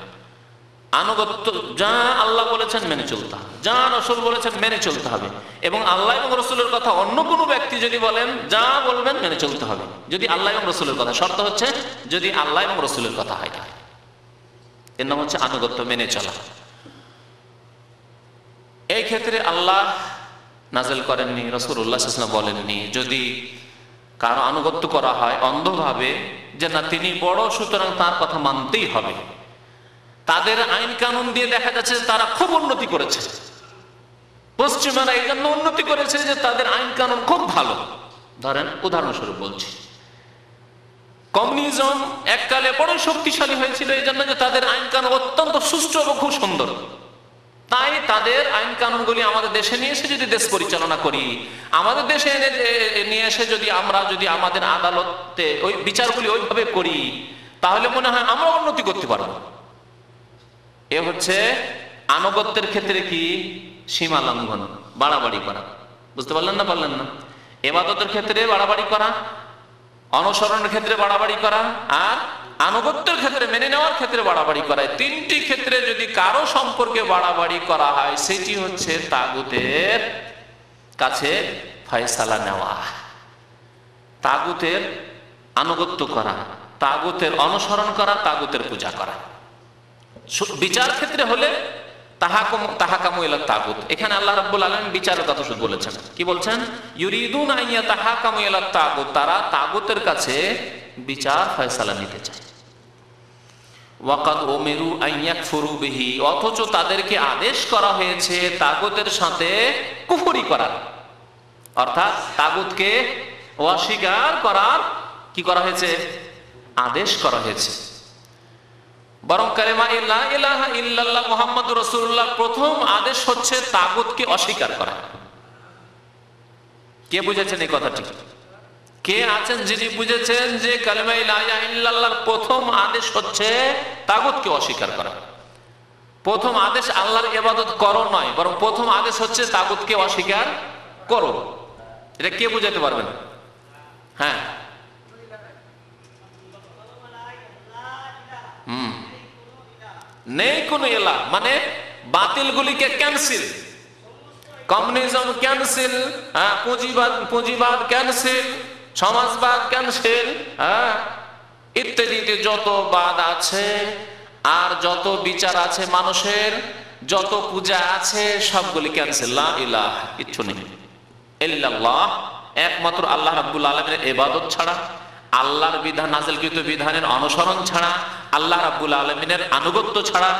আনুগত্য। যা আল্লাহ বলেছেন মেনে চলতে হবে, যা রসুল বলেছেন মেনে চলতে হবে, এবং আল্লাহ এবং রসুলের কথা অন্য কোনো ব্যক্তি যদি বলেন, যা বলবেন মেনে চলতে হবে, যদি আল্লাহ এবং রসুলের কথা। শর্ত হচ্ছে যদি আল্লাহ এবং রসুলের কথা হয়, এর নাম হচ্ছে আনুগত্য, মেনে চলা। এই ক্ষেত্রে আল্লাহ নাযিল করেননি, রাসূলুল্লাহ সাল্লাল্লাহু আলাইহি ওয়াসাল্লাম বলেননি, যদি কারো আনুগত্য করা হয় অন্ধভাবে, যে না তিনি বড়, সুতরাং তার কথা মানতেই হবে। তাদের আইন কানুন দিয়ে দেখা যাচ্ছে তারা খুব উন্নতি করেছে, পশ্চিমারা এই জন্য উন্নতি করেছে যে তাদের আইন কানুন খুব ভালো। ধরেন উদাহরণস্বরূপ বলছি, কমিউনিজম এককালে বড় শক্তিশালী হয়েছিল এই জন্য যে তাদের আইন কানুন অত্যন্ত সুষ্ঠু এবং খুব সুন্দর। তাই তাদের আইন কানুনগুলি আমাদের দেশে নিয়ে এসে যদি দেশ পরিচালনা করি, আমাদের দেশে নিয়ে এসে যদি আমরা আমাদের আদালতে ওই বিচারগুলি ওইভাবে করি, তাহলে মনে হয় আমরা উন্নতি করতে পারবো। এ হচ্ছে আনুগত্যের ক্ষেত্রে কি সীমা লঙ্ঘন, বাড়াবাড়ি করা। বুঝতে পারলেন না? পারলেন না? ইবাদতের ক্ষেত্রে বাড়াবাড়ি করা, অনুসরণের ক্ষেত্রে বাড়াবাড়ি করা, আর আনুগত্যের ক্ষেত্রে মেনে নেওয়ার ক্ষেত্রে বাড়াবাড়ি করা। তিনটি ক্ষেত্রে যদি কারো সম্পর্কে বাড়াবাড়ি করা হয়, সেটি হচ্ছে তাগুতের কাছে ফয়সালা নেওয়া, তাগুতের আনুগত্য করা, তাগুতের অনুসরণ করা, তাগুতের পূজা করা। বিচার ক্ষেত্রে হলে তাহাকামু ইলা তাগুত। এখানে আল্লাহ রাব্বুল আলামিন বিচারের কথা শুধু বলেছেন। কি বলছেন? ইউরিদুনা আন ইয়াতাহাকামু ইলা তাগুত, তারা তাগুতের কাছে বিচার ফয়সালা নিতে চায়। ওয়াকাদ উমিরু আন ইয়াকফুরু বিহি, অথচ তাদেরকে আদেশ করা হয়েছে তাগুতের সাথে কুফরি করার, অর্থাৎ তাগুতকে অস্বীকার করার কি করা হয়েছে? আদেশ করা হয়েছে। বরং কালেমা লা ইলাহা ইল্লাল্লাহ মুহাম্মাদুর রাসূলুল্লাহ প্রথম আদেশ হচ্ছে তাগুতকে অস্বীকার করা। কে বুঝেছেন এই কথাটি? কে আছেন যিনি বুঝেছেন যে কালেমা লা ইলাহা ইল্লাল্লাহর প্রথম আদেশ হচ্ছে তাগুতকে অস্বীকার করা? প্রথম আদেশ আল্লাহর ইবাদত করো নয়, বরং প্রথম আদেশ হচ্ছে তাগুতকে অস্বীকার করো। এটা কে বুঝাতে পারবেন? হ্যাঁ, নেই কোন এলা, মানে বাতিলগুলিকে ক্যান্সেল, কমিউনিজম ক্যান্সেল, পুঁজিবাদ ক্যান্সেল, সমাজবাদ ক্যান্সেল, ইত্যাদি যত বাদ আছে আর যত বিচার আছে মানুষের, যত পূজা আছে সবগুলি ক্যান্সেল। লা ইলাহা, কিচ্ছু নেই ইল্লাল্লাহ, একমাত্র আল্লাহ রাব্বুল আলামিনের ইবাদত ছাড়া, আল্লাহর বিধান নাযিলকৃত বিধানের অনুসরণ ছাড়া, আল্লাহ রাব্বুল আলামিনের আনুগত্য ছাড়া,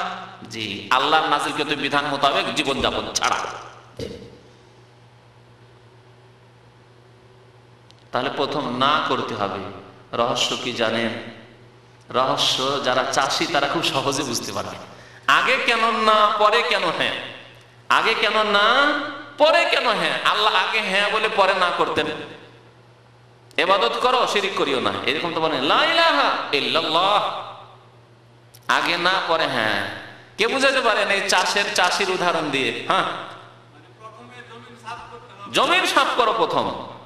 জি আল্লাহর নাযিলকৃত বিধান মোতাবেক জীবনযাপন ছাড়া। তাহলে প্রথম না করতে হবে। রহস্য কি জানেন? রহস্য যারা চাষী তারা খুব সহজে বুঝতে পারবে। আগে কেন না, পরে কেন হ্যাঁ? আগে কেন না, পরে কেন হ্যাঁ? আল্লাহ আগে হ্যাঁ বলে পরে না করতেন। ইবাদত করো, শিরিক করিও না, এরকম তো বলেন লা ইলাহা ইল্লাল্লাহ, আগে না পরে হ্যাঁ। কে বুঝাতে পারেন এই চাষির উদাহরণ দিয়ে? হ্যাঁ, জমির সাফ করো প্রথম,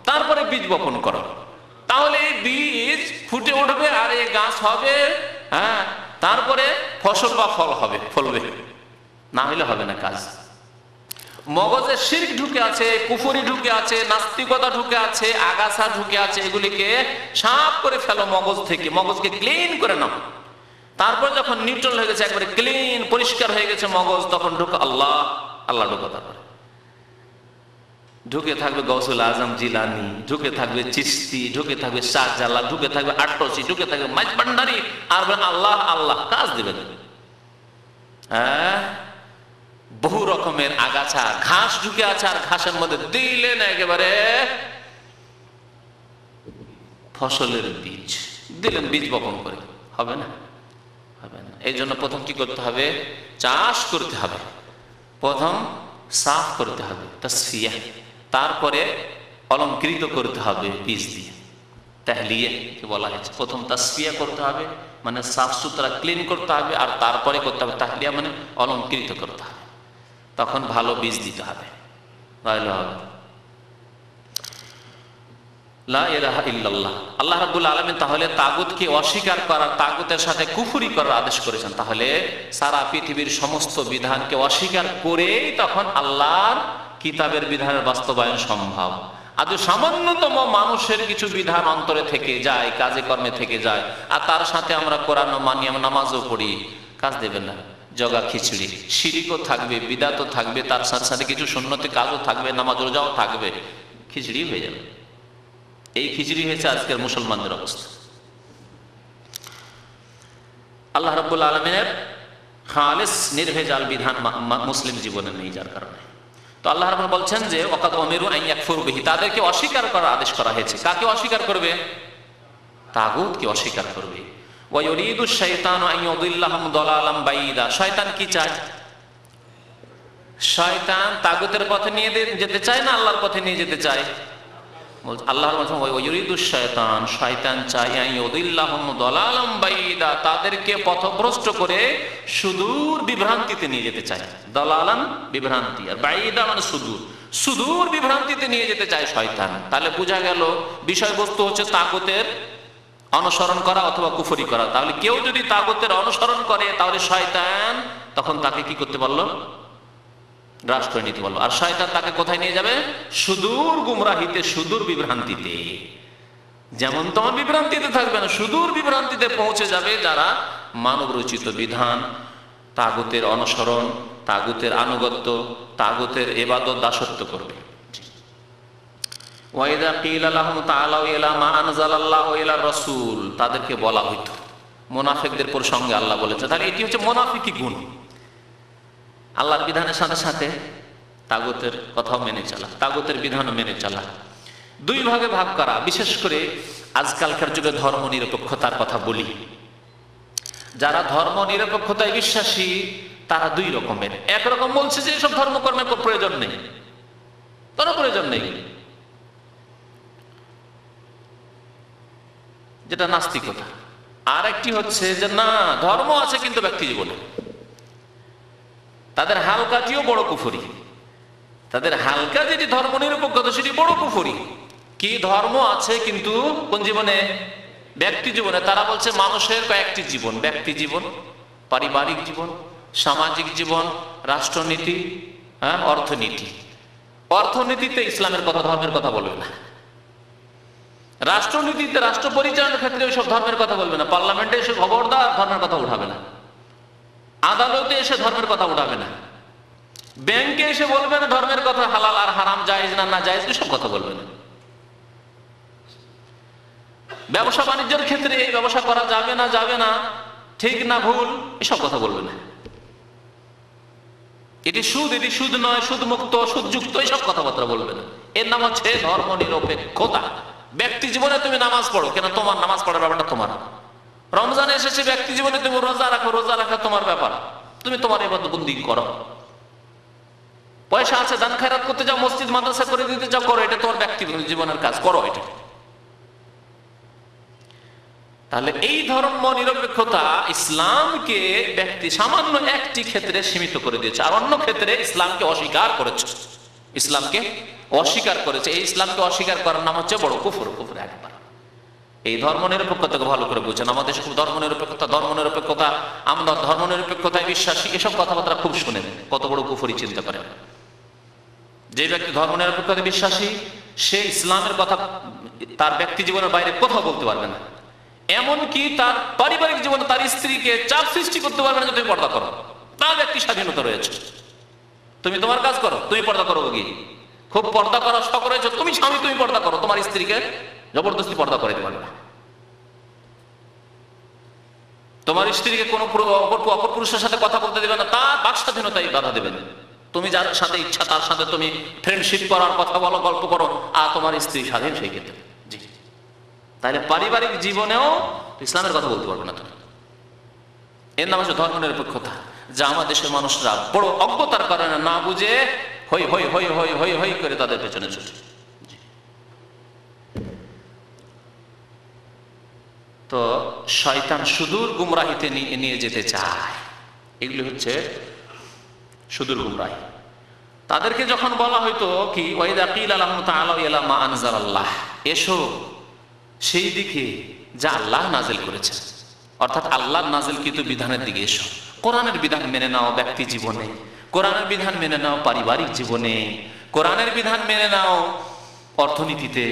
তারপরে বীজ বপন করো, তাহলে এই বীজ ফুটে উঠবে আর এই গাছ হবে, হ্যাঁ, তারপরে ফসল বা ফল হবে, ফলবে, না হলে হবে না কাজ। মগজে শিরক ঢুকে আছে, কুফরি ঢুকে আছে, নাস্তিকতা ঢুকে আছে, আগাছা ঢুকে আছে, এগুলিকে সাফ করে ফেলো মগজ থেকে, মগজকে ক্লিন করে নাও। তারপর যখন নিউট্রাল হয়ে গেছে, একবারে ক্লিন পরিষ্কার হয়ে গেছে মগজ, তখন ঢুকে আল্লাহ আল্লাহ ঢুকে, তারপরে ঢুকে থাকবে গৌসুল আজম জিলানি, ঢুকে থাকবে চিশতি, ঢুকে থাকবে শাহজালাল, ঢুকে থাকবে আটরসি, ঢুকে থাকবে মাইজ ভান্ডারি, আর আল্লাহ আল্লাহ কাজ দেবেন। হ্যাঁ, বহু রকমের আগাছা ঘাস ঢুকে আছে, আর ঘাসের মধ্যে দিলেন একেবারে ফসলের বীজ, দিলেন বীজ বপন করে, হবে না? হবে না। এই জন্য প্রথম কি করতে হবে? চাষ করতে হবে, প্রথম সাফ করতে হবে, তাসফিয়া, তারপরে অলঙ্কৃত করতে হবে বীজ দিয়ে, তাহলিয়া কি বলা হয়েছে। প্রথম তাসফিয়া করতে হবে, মানে সাফ সুতরা ক্লিন করতে হবে, আর তারপরে করতে হবে তাহলিয়া, মানে অলঙ্কৃত করতে হবে, তখন ভালো বীজ দিতে হবে। লা ইলাহা ইল্লাল্লাহ। আল্লাহ রাব্বুল আলামিন তাহলে তাগুতকে অস্বীকার করার, তাগুতের সাথে কুফরি করার আদেশ করেছেন। তাহলে সারা পৃথিবীর সমস্ত বিধানকে অস্বীকার করেই তখন আল্লাহর কিতাবের বিধানের বাস্তবায়ন সম্ভব। আর সামান্যতম মানুষের কিছু বিধান অন্তরে থেকে যায়, কাজে কর্মে থেকে যায়, আর তার সাথে আমরা কোরআনও মানি, আমরা নামাজও পড়ি, কাজ দেবে না। জগা খিচুড়ি, শিরিকও থাকবে, বিদাতও থাকবে, তার সাথে সাথে কিছু সুন্নতি কাজও থাকবে, নামাজ রোজাও থাকবে, খিচুড়ি হয়ে যাবে। এই খিচুড়ি হয়েছে আজকের মুসলমানদের অবস্থা। আল্লাহ রাব্বুল আলামিনের খালিস নির্ভেজাল বিধান মুসলিম জীবনে নেই, যার কারণে তো আল্লাহ রাব্বুল বলছেন যে ওয়াকাদ উমিরু আন ইয়াকফুরু বিহি, তাদেরকে অস্বীকার করার আদেশ করা হয়েছে। কাকে অস্বীকার করবে? তাগুতকে অস্বীকার করবে। ওয়া ইউরিদু শাইতানু আন ইউদিল্লাহুম দালালাম বাইদা, শয়তান কি চায়? শয়তান তাগুতের পথে নিয়ে যেতে চায় না আল্লাহর পথে নিয়ে যেতে চায়? আল্লাহর শয়তান, শয়তান চায় তাদেরকে পথভ্রষ্ট করে সুদূর বিভ্রান্তিতে নিয়ে যেতে চায়। দলালান বিভ্রান্তি, আর বাইদা মানে সুদূর, সুদূর বিভ্রান্তিতে নিয়ে যেতে চায় শয়তান। তাহলে বোঝা গেল বিষয়বস্তু হচ্ছে তাগুতের অনুসরণ করা অথবা কুফরি করা। তাহলে কেউ যদি তাগুতের অনুসরণ করে তাহলে শয়তান তখন তাকে কি করতে পারলো? গ্রাস করে নিতে পারলো। আর শয়তান তাকে কোথায় নিয়ে যাবে? সুদূর গুমরাহিতে, সুদূর বিভ্রান্তিতে। যেমন তোমার বিভ্রান্তিতে থাকবে না, সুদূর বিভ্রান্তিতে পৌঁছে যাবে যারা মানব রচিত বিধান, তাগুতের অনুসরণ, তাগুতের আনুগত্য, তাগুতের ইবাদত দাসত্ব করবে। ওয়াইদা কিলা লাহুম তাআলাউ ইলা মা আনজালাল্লাহু ইলা রাসূল, তাদেরকে বলা হইতো, মুনাফিকদের প্রসঙ্গে আল্লাহ বলেছে। তাহলে এটি হচ্ছে মুনাফিকি গুণ, আল্লাহর বিধানের সাথে সাথে তাগুতের কথাও মেনে চলা, তাগুতের বিধানও মেনে চলা। দুই ভাগে ভাগ করা। বিশেষ করে আজকালকার যুগে ধর্ম নিরপেক্ষতার কথা বলি। যারা ধর্ম নিরপেক্ষতায় বিশ্বাসী তারা দুই রকমের। একরকম বলছে যে এসব ধর্মকর্মের প্রয়োজন নেই, কোনো প্রয়োজন নেই, যেটা নাস্তিকতা। আর একটি হচ্ছে যে না, ধর্ম আছে কিন্তু ব্যক্তি জীবনে। তাদের হালকাটিও বড় কুফরি। তাদের হালকা যেটি ধর্ম নিরপেক্ষতা সেটি বড় কুফরি। কি ধর্ম আছে কিন্তু কোন জীবনে? ব্যক্তি জীবনে। তারা বলছে মানুষের কয়েকটি জীবন, ব্যক্তি জীবন, পারিবারিক জীবন, সামাজিক জীবন, রাষ্ট্রনীতি, অর্থনীতি। অর্থনীতিতে ইসলামের কথা, ধর্মের কথা বলবে না। রাষ্ট্রনীতিতে, রাষ্ট্র পরিচালনার ক্ষেত্রে ওইসব ধর্মের কথা বলবে না। পার্লামেন্টে এসে খবরদার ধর্মের কথা উঠাবে না। আদালতে এসে ধর্মের কথা উঠাবে না। ব্যাংকে এসে বলবে না ধর্মের কথা, হালাল আর হারাম, জায়েজ না না জায়েজ, এসব কথা বলবে না। ব্যবসা বাণিজ্যের ক্ষেত্রে এই ব্যবসা করা যাবে না, যাবে না, ঠিক না ভুল, এসব কথা বলবে না। এটি সুদ, এটি সুদ নয়, সুদ মুক্ত, সুদযুক্ত, এইসব কথাবার্তা বলবে না। এর নাম হচ্ছে ধর্ম নিরপেক্ষতা। ব্যক্তি জীবনে তুমি নামাজ পড়ো, কেন? তোমার নামাজ পড়ার ব্যাপারটা তোমার। রমজানে এসেছে, ব্যক্তি জীবনে তুমি রোজা রাখো, রোজা রাখা তোমার ব্যাপার, তুমি তোমার ইবাদতবন্দি করো। পয়সা আছে, দান খয়রাত করতে যাও, মসজিদ মাদ্রাসা করে দিতে যাও, করো, এটা তোমার ব্যক্তি জীবনের কাজ, করো এটা। তাহলে এই ধর্ম নিরপেক্ষতা ইসলামকে ব্যক্তি সামান্য একটি ক্ষেত্রে সীমিত করে দিয়েছে, আর অন্য ক্ষেত্রে ইসলামকে অস্বীকার করেছে। ইসলামকে অস্বীকার করেছে। এই ইসলামকে অস্বীকার করার নাম হচ্ছে বড় কুফর, কুফর একবার। এই ধর্ম নিরপেক্ষতাকে ভালো করে বুঝেন। আমাদের ধর্ম নিরপেক্ষতা, ধর্ম নিরপেক্ষতা, আমরা ধর্ম নিরপেক্ষতায় বিশ্বাসী, এসব কথাবার্তা খুব শুনেন, কত বড় কুফরি চিন্তা করেন। যে ব্যক্তি ধর্ম নিরপেক্ষতায় বিশ্বাসী সে ইসলামের কথা তার ব্যক্তি জীবনের বাইরে কোথাও বলতে পারবে না। এমনকি তার পারিবারিক জীবনে তার স্ত্রীকে চাপ সৃষ্টি করতে পারবে না যে তুমি পর্দা করো। তার ব্যক্তি স্বাধীনতা রয়েছে, তুমি তোমার কাজ করো, তুমি পর্দা করো, গিয়ে খুব পর্দা করা শখ রয়েছে, তুমি স্বামী তুমি পর্দা করো, তোমার স্ত্রীকে জবরদস্তি পর্দা করে দিতে পারবে না। তোমার স্ত্রীকে কোনো অপর পুরুষের সাথে কথা বলতে দেবে না, তার বাক স্বাধীনতায় বাধা দেবে না। তুমি যার সাথে ইচ্ছা তার সাথে তুমি ফ্রেন্ডশিপ করার কথা বলো, গল্প করো, আর তোমার স্ত্রী স্বাধীন সেই ক্ষেত্রে। জি, তাহলে পারিবারিক জীবনেও ইসলামের কথা বলতে পারবে না তুমি। এর নাম হচ্ছে ধর্ম নিরপেক্ষতা, যা আমার দেশের মানুষরা বড় অজ্ঞতার কারণে না বুঝে হই হই হই হই হই হই করে তাদের পেছনে ছুটে। তো শয়তান সুদূর গুমরাহিতে নিয়ে যেতে চায়। এগুলি হচ্ছে সুদূর গুমরাহি। তাদেরকে যখন বলা হয়তো কি ওয়াইদা কিলা লাহুম তাআলাউ ইলা মা আনজালাল্লাহ, এসো সেই দিকে যা আল্লাহ নাজিল করেছেন, অর্থাৎ আল্লাহর নাজিলকৃত বিধানের দিকে এসো। কোরআনের বিধান মেনে নাও ব্যক্তি জীবনে, কোরআনের বিধান মেনে নাও পারিবারিক জীবনে, কোরআনের বিধান মেনে নাও অর্থনীতিতে,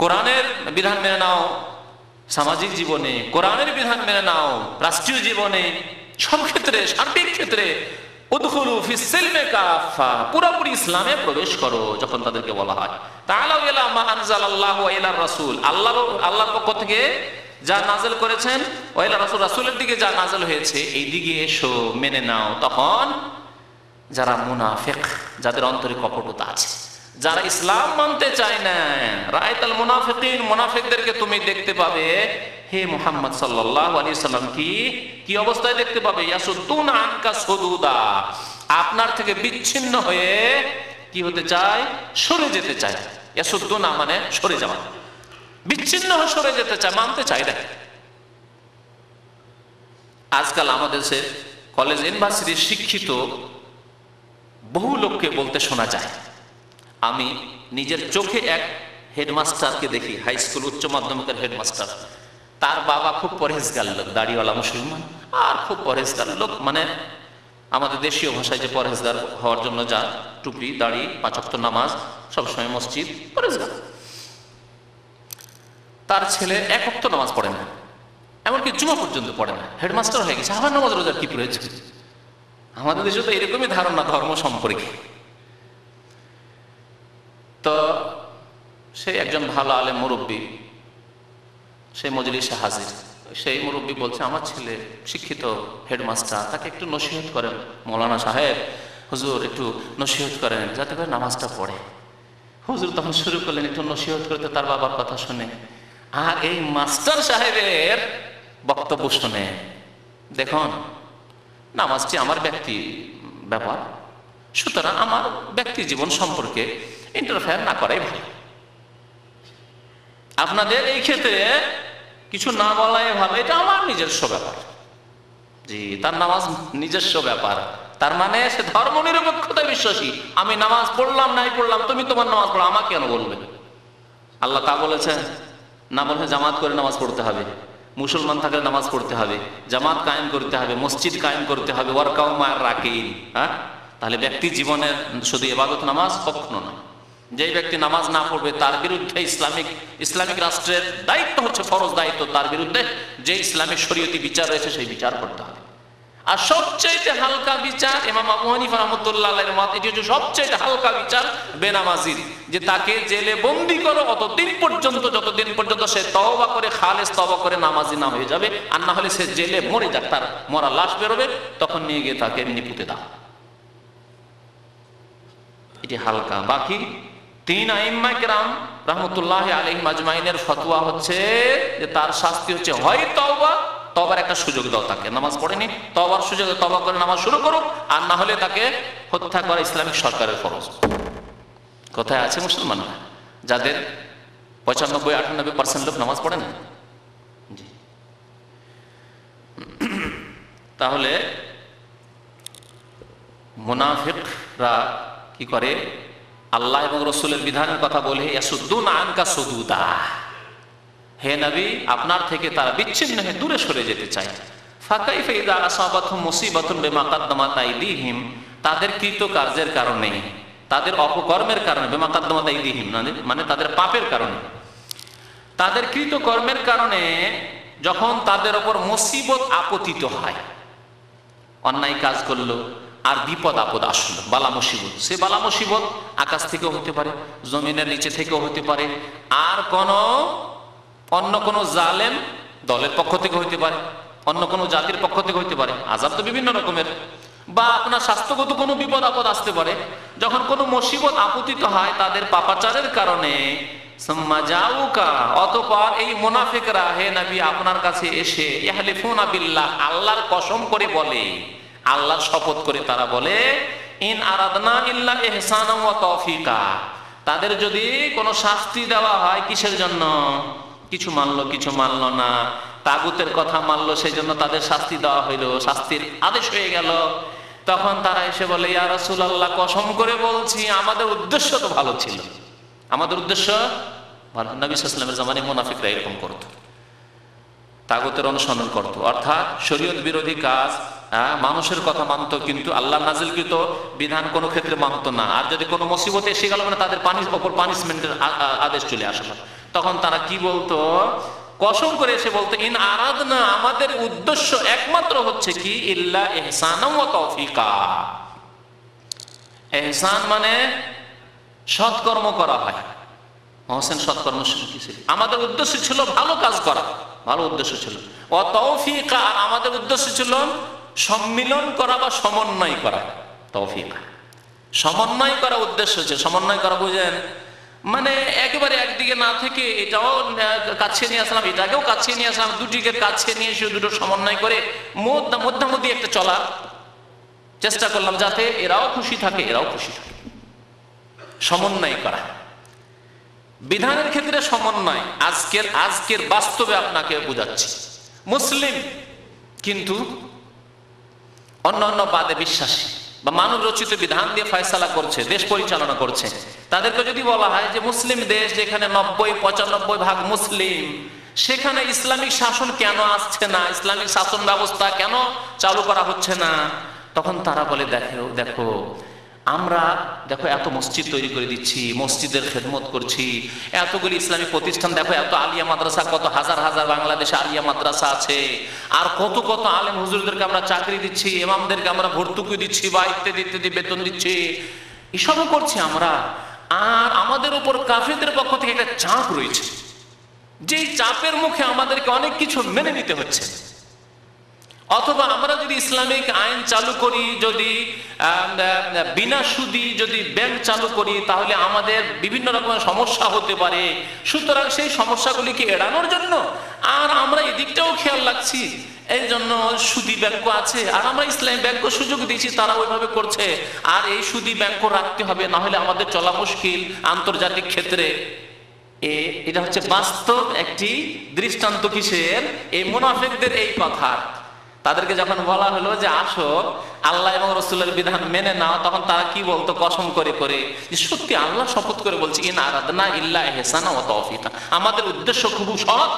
কোরআনের বিধান মেনে নাও সামাজিক জীবনে, কোরআনের বিধান মেনে নাও রাষ্ট্রীয় জীবনে, সব ক্ষেত্রে, সার্বিক ক্ষেত্রে উদখুলু ফিস সিলমি কাফা, পুরোপুরি ইসলামে প্রবেশ করো। যখন তাদেরকে বলা হয় তাআলাউ ইলা মা আনজালাল্লাহু ওয়া ইলা রাসূল, আল্লাহর পক্ষ থেকে যা নাযিল করেছেন, ওয়া ইলা রাসূল, রাসূলের দিকে যা নাযিল হয়েছে, এই দিকে এসো, মেনে নাও। তখন যারা মুনাফিক, যাদের অন্তরে কপটতা আছে, যারা ইসলাম মানতে চায় না, রাআইতাল মুনাফিকিন, মুনাফিকদেরকে তুমি দেখতে পাবে হে মুহাম্মদ সাল্লাল্লাহু আলাইহি সাল্লাম, কি অবস্থায় দেখতে পাবে? ইয়াসুদ্দুনা আনকা সুদুদা, আপনার থেকে বিচ্ছিন্ন হয়ে কি হতে চায়? সরে যেতে চায়। ইয়াসুদ্দুনা মানে সরে যাওয়া, বিচ্ছিন্ন হয়ে সরে যেতে চায়, মানতে চায় না। আজকাল আমাদের দেশে কলেজ ইউনিভার্সিটির শিক্ষিত বহু লোককে বলতে শোনা যায়, আমি নিজের চোখে এক হেডমাস্টারকে দেখি, হাই স্কুল উচ্চ মাধ্যমিকের হেডমাস্টার, তার বাবা খুব পরহেজগার লোক, দাড়িওয়ালা মুসলমান, আর খুব পরহেজগার লোক, মানে আমাদের দেশীয় ভাষায় যে পরহেজগার হওয়ার জন্য যা, টুপি, দাড়ি, 5 ওয়াক্ত নামাজ, সবসময় মসজিদ, পরহেজগার। তার ছেলে 1 ওয়াক্ত নামাজ পড়ে না, এমনকি জুমা পর্যন্ত পড়ে না, হেডমাস্টার হয়ে গেছে, আবার নামাজ রোজার কি প্রয়োজন? আমাদের দেশে তো এরকমই ধারণা ধর্ম সম্পর্কে। তো সেই একজন ভালো আলেম মুরব্বী সেই মজলিসে হাজির, সেই মুরব্বী বলছে, আমার ছেলে শিক্ষিত হেডমাস্টার, তাকে একটু নসিহত করেন মৌলানা সাহেব, হুজুর একটু নসিহত করেন যাতে করে নামাজটা পড়ে। হুজুর তখন শুরু করলেন একটু নসিহত করতে তার বাবার কথা শুনে, আর এই মাস্টার সাহেবের বক্তব্য শুনে, দেখুন নামাজটি আমার ব্যক্তি ব্যাপার, সুতরাং আমার ব্যক্তি জীবন সম্পর্কে ইন্টারফেয়ার না করাই ভালো। আপনাদের এই ক্ষেত্রে কিছু না বলাই ভালো, এটা আমার নিজস্ব ব্যাপার। জি, তার নামাজ নিজস্ব ব্যাপার, তার মানে সে ধর্ম নিরপেক্ষতায় বিশ্বাসী। আমি নামাজ পড়লাম নাই পড়লাম, তুমি তোমার নামাজ পড়ো, আমাকে কেন বলবে? আল্লাহ তা বলেছে না? বলেছে জামাত করে নামাজ পড়তে হবে, মুসলমান থাকলে নামাজ পড়তে হবে, জামাত কায়েম করতে হবে, মসজিদ কায়েম করতে হবে, ওয়ারকাউ মা'আর রাকিন। হ্যাঁ, তাহলে ব্যক্তি জীবনের শুধু ইবাদত নামাজ কখনো না। যে ব্যক্তি নামাজ না পড়বে তার বিরুদ্ধে ইসলামিক রাষ্ট্রের দায়িত্ব হচ্ছে, ফরজ দায়িত্ব, তার বিরুদ্ধে যে ইসলামিক শরীয়তি বিচার রয়েছে সেই বিচার করতে হবে। আর সবচেয়ে হালকা বিচার, ইমাম আবু হানিফা রাহমাতুল্লাহ আলাইহির মত, এটি হচ্ছে সবচেয়ে হালকা বিচার বেনামাজির, যে তাকে জেলে বন্দি করো অতদিন পর্যন্ত যতদিন পর্যন্ত সে তওবা করে, খালেস তওবা করে নামাজি না হয়ে যাবে, আর না হলে সে জেলে মরে যাক, তার মরা লাশ বেরোবে, তখন নিয়ে গিয়ে তাকে এমনি পুঁতে দাও। এটি হালকা। বাকি 3 আইম্মা কেরাম রাহমাতুল্লাহি আলাইহিম আজমাইনের ফতোয়া হচ্ছে যে তার শাস্তি হচ্ছে হয় তওবা, তওবার একটা সুযোগ দাও তাকে, নামাজ পড়েনি তওবার সুযোগে তওবা করে নামাজ শুরু করুক, আর না হলে তাকে হত্যা করা ইসলামিক সরকারের ফরজ। কোথায় আছে মুসলমানরা যাদের 95-98% লোক নামাজ পড়ে না? তাহলে মুনাফিকরা কি করে? আল্লাহ এবং রসুলের বিধানের কথা বলে ইয়াসুদ্দুনা আনকা সুদুদা, হে নবী আপনার থেকে তারা বিচ্ছিন্ন হয়ে দূরে সরে যেতে চায়। ফাকাইফা ইযা আসাবাতহুম মুসিবাতুন বিমা কাদ্দামাত আইদিহিম, তাদের কৃত কার্যের কারণে, তাদের অপকর্মের কারণে, বিমা কাদ্দামাত আইদিহিম মানে তাদের পাপের কারণে, তাদের কৃত কর্মের কারণে যখন তাদের উপর মুসিবত আপতিত হয়, অন্যায় কাজ করলো আর বিপদ আপদ আসলো, বালা মুসিবত, সে বালা মুসিবত আকাশ থেকেও হতে পারে, জমিনের নিচে থেকেও হতে পারে, আর অন্য কোনো জালেম দলের পক্ষ থেকে হইতে পারে, অন্য কোনো জাতির পক্ষ থেকে হইতে পারে, আযাব তো বিভিন্ন রকমের, বা আপনার স্বাস্থ্যগত কোনো বিপদ আপদ আসতে পারে। যখন কোনো মুসিবত আপতিত হয় তাদের পাপাচারের কারণে, সুম্মা জাউকা, অতঃপর এই মুনাফিকরা হে নবী আপনার কাছে এসে ইয়াহলিফুনা বিল্লাহ, আল্লাহর কসম করে বলে, আল্লাহর শপথ করে তারা বলে, ইন আরাদনা ইল্লা ইহসানাও ওয়া তাওফীকা, তাদের যদি কোনো শাস্তি দেওয়া হয় কিসের জন্য? কিছু মানলো কিছু মানলো না, তাগুতের কথা মানলো, সেই জন্য তাদের শাস্তি দেওয়া হইলো, শাস্তির আদেশ হয়ে গেল। তখন তারা এসে বলে, ইয়া রাসূলুল্লাহ কসম করে বলছি আমাদের উদ্দেশ্য তো ভালো ছিল, আমাদের উদ্দেশ্য ভালো। নবী সাল্লাল্লাহু আলাইহি ওয়াসাল্লামের জামানায় মুনাফিকরা এরকম করত, তাগুতের অনুসরণ করত, অর্থাৎ শরীয়ত বিরোধী কাজ, মানুষের কথা মানত কিন্তু আল্লাহ নাজিলকৃত বিধান কোনো ক্ষেত্রে মানত না। আর যদি কোনো মুসিবত এসে গেল মানে তাদের ওপর পানিশমেন্টের আদেশ চলে আসলো, তখন তারা কি বলতো? কসম করে এসে বলতো, ইন আরাদনা, আমাদের উদ্দেশ্য একমাত্র হচ্ছে কি, ইল্লা ইহসানাও ওয়া তাওফীকা। ইহসান মানে সৎকর্ম করা হয়, মহসেন সৎকর্ম কি ছিল? আমাদের উদ্দেশ্য ছিল ভালো কাজ করা, ভালো উদ্দেশ্য ছিল। ওয়া তাওফীকা, আমাদের উদ্দেশ্য ছিল সম্মিলন করা বা সমন্বয় করা। তাওফীকা সমন্বয় করা উদ্দেশ্য ছিল। সমন্বয় করা বুঝেন মানে একেবারে একদিকে না থেকে এটাও কাছে নিয়ে আসলাম, এটাকেও কাছে নিয়ে আসলাম, দুটিকে কাছে নিয়ে এসে দুটো সমন্বয় করে মধ্যামধ্যি একটা চলা, চেষ্টা করলাম যাতে এরাও খুশি থাকে এরাও খুশি থাকে, সমন্বয় করা। বিধানের ক্ষেত্রে সমন্বয় আজকের বাস্তবে আপনাকে বোঝাচ্ছি। মুসলিম কিন্তু অন্য বাদে বিশ্বাসী বা মানব রচিত বিধান দিয়ে ফয়সালা করছে, দেশ পরিচালনা করছে, তাদেরকে যদি বলা হয় যে মুসলিম দেশ যেখানে 90-95% মুসলিম, সেখানে ইসলামিক শাসন কেন আসছে না, ইসলামিক শাসন ব্যবস্থা কেন চালু করা হচ্ছে না, তখন তারা বলে দেখো আমরা এত মসজিদ তৈরি করে দিচ্ছি, মসজিদের খেদমত করছি, এতগুলি ইসলামী প্রতিষ্ঠান, দেখো এত আলিয়া মাদ্রাসা, কত হাজার হাজার বাংলাদেশে আলিয়া মাদ্রাসা আছে, আর কত কত আলেম হুজুরদেরকে আমরা চাকরি দিচ্ছি, ইমামদেরকে আমরা ভর্তুকি দিচ্ছি বা ইত্যাদি বেতন দিচ্ছি, এসবও করছি আমরা। আর আমাদের উপর কাফেরদের পক্ষ থেকে একটা চাপ রয়েছে, যেই চাপের মুখে আমাদেরকে অনেক কিছু মেনে নিতে হচ্ছে। অথবা আমরা যদি ইসলামিক আইন চালু করি, যদি বিনা সুদি যদি ব্যাংক চালু করি, তাহলে আমাদের বিভিন্ন রকমের সমস্যা হতে পারে। সুতরাং সেই সমস্যাগুলিকে এড়ানোর জন্য আর আমরা এদিকটাও খেয়াল রাখছি, এই জন্য সুদি ব্যাংক আছে, আর আমরা ইসলামী ব্যাংক সুযোগ দিয়েছি, তারা ওইভাবে করছে, আর এই সুদি ব্যাংক রাখতে হবে, না হলে আমাদের চলা মুশকিল আন্তর্জাতিক ক্ষেত্রে। এটা হচ্ছে বাস্তব একটি দৃষ্টান্ত। কিসের? এই মুনাফিকদের এই কথা। তাদেরকে যখন বলা হলো যে আসো আল্লাহ এবং রাসূলের বিধান মেনে নাও, তখন তারা কি বলতো কসম করে করে, যে সত্যি আল্লাহ শপথ করে বলছি, ইন আরাদনা ইল্লা ইহসানা ওয়া তাওফীকা, আমাদের উদ্দেশ্য খুব সৎ,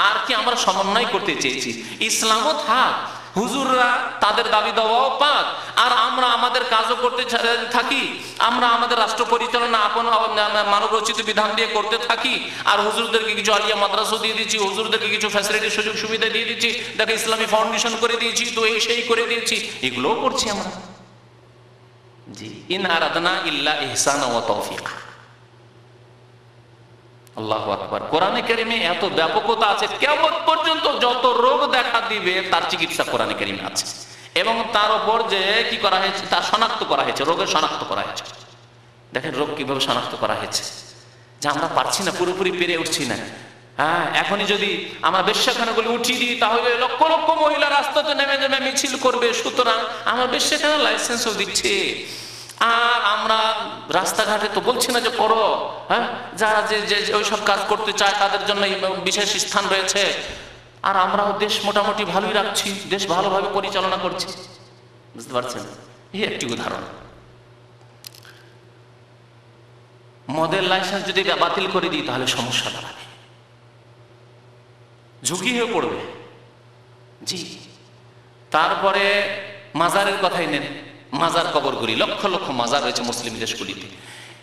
আর কি আমরা সমন্বয় করতে চেয়েছি। ইসলামও থাক, হুজুররা তাদের দাবি দাওয়াও পাক, আর আমরা আমাদের কাজও করতে থাকি, আমরা আমাদের রাষ্ট্র পরিচালনা আপন মানব রচিত বিধান দিয়ে করতে থাকি, আর হুজুরদেরকে কিছু আলিয়া মাদ্রাসা দিয়ে দিচ্ছি, হুজুরদেরকে কিছু ফ্যাসিলিটি সুযোগ সুবিধা দিয়ে দিচ্ছি, দেখো ইসলামী ফাউন্ডেশন করে দিয়েছি, তো এই সেই করে দিয়েছি, এগুলোও করছি আমরা। জি, ইন আরাদনা ইল্লা ইহসানা ওয়া তাওফীকা। আল্লাহু আকবার। কোরআনে কারিমে এত ব্যাপকতা আছে, কিয়ামত পর্যন্ত যত রোগ দেখা দিবে তার চিকিৎসা কোরআনে কারিমে আছে, এবং তার উপর যে কি করা হয়েছে তা শনাক্ত করা হয়েছে, রোগের শনাক্ত করা হয়েছে। দেখেন রোগ কিভাবে শনাক্ত করা হয়েছে, যে আমরা পারছি না, পুরোপুরি পেরে উঠছি না। হ্যাঁ, এখনই যদি আমরা বেশ্যাখানাগুলি উঠিয়ে দিই, তাহলে লক্ষ লক্ষ মহিলা রাস্তাতে নেমে নেমে মিছিল করবে। সুতরাং আমার বেশ্যাখানা লাইসেন্সও দিচ্ছে, আর আমরা রাস্তাঘাটে তো বলছি না যে করো, হ্যাঁ, যারা যে ওইসব কাজ করতে চায় তাদের জন্য বিশেষ স্থান রয়েছে, আর আমরাও দেশ মোটামুটি ভালোই রাখছি, দেশ ভালোভাবে পরিচালনা করছি। বুঝতে পারছেন? এই একটি উদাহরণ। মদের লাইসেন্স যদি বাতিল করে দিই, তাহলে সমস্যা দাঁড়াবে, ঝুঁকি হয়ে পড়বে। জি, তারপরে মাজারের কথাই নেন, মাজার কবরগুলি, লক্ষ লক্ষ মাজার রয়েছে মুসলিম দেশগুলিতে।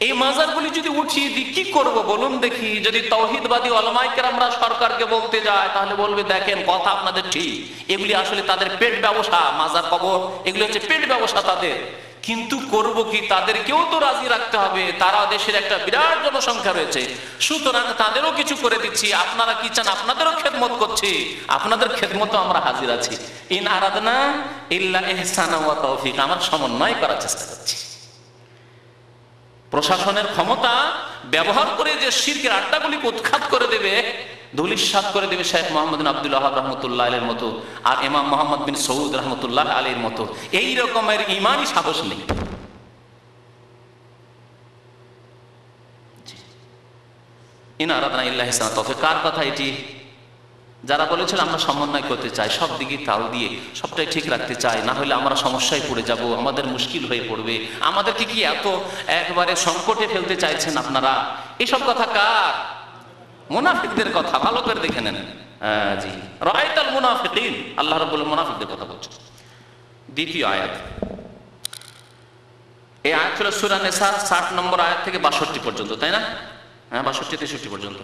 এই মাজারগুলি যদি উঠিয়ে দিই, কি করব বলুন দেখি? যদি তাওহীদবাদী উলামায়ে কেরামরা সরকারকে বলতে যায়, তাহলে বলবে দেখেন কথা আপনাদের ঠিক, এগুলি আসলে তাদের পেট ব্যবসা, মাজার কবর এগুলি হচ্ছে পেট ব্যবসা তাদের। কিন্তু করব কি? তাদেরকেও তো রাজি রাখতে হবে, তারা দেশের একটা বিরাট জনসংখ্যা রয়েছে, সুতরাং তাদেরও কিছু করে দিচ্ছি। আপনারা কি চান? আপনাদেরও খেদমত করছি, আপনাদের খেদমত আমরা হাজির আছি। ইন আরাদনা ইল্লা ইহসানা ওয়া তাওফীকা, আমার সমন্বয় করার চেষ্টা করছি। প্রশাসনের ক্ষমতা ব্যবহার করে যে শিরকের আড্ডাগুলিকে উৎখাত করে দেবে, ধূলিসাৎ করে দেবে শেখ মোহাম্মদ বিন আব্দুল ওয়াহাব রাহমাতুল্লাহ আলাইহির মতো, আর ইমাম মোহাম্মদ বিন সৌদ রাহমাতুল্লাহ আলাইহির মতো, এই রকমের ঈমানি সাহস নেই। ইন আরাদনা ইল্লা ইহসানা তাওফীক, কার কথা এটি? যারা বলেছিল আমরা সমন্বয় করতে চাই, সব দিকে তাল দিয়ে সবটাই ঠিক রাখতে চাই, না হলে আমরা সমস্যায় পড়ে যাব, আমাদের মুশকিল হয়ে পড়বে, আমাদেরকে কি এত একবারে সংকটে ফেলতে চাইছেন আপনারা? এসব কথা কার? মুনাফিকদের কথা। ভালো করে দেখে নেন। জি, রাআইতাল মুনাফিকিন, আল্লাহ রাব্বুল মুনাফিকদের কথা বলছেন। দ্বিতীয় আয়াত, এই আয়াত হলো সূরা নিসা 60 নম্বর আয়াত থেকে 62 পর্যন্ত, তাই না? হ্যাঁ, 62-63 পর্যন্ত।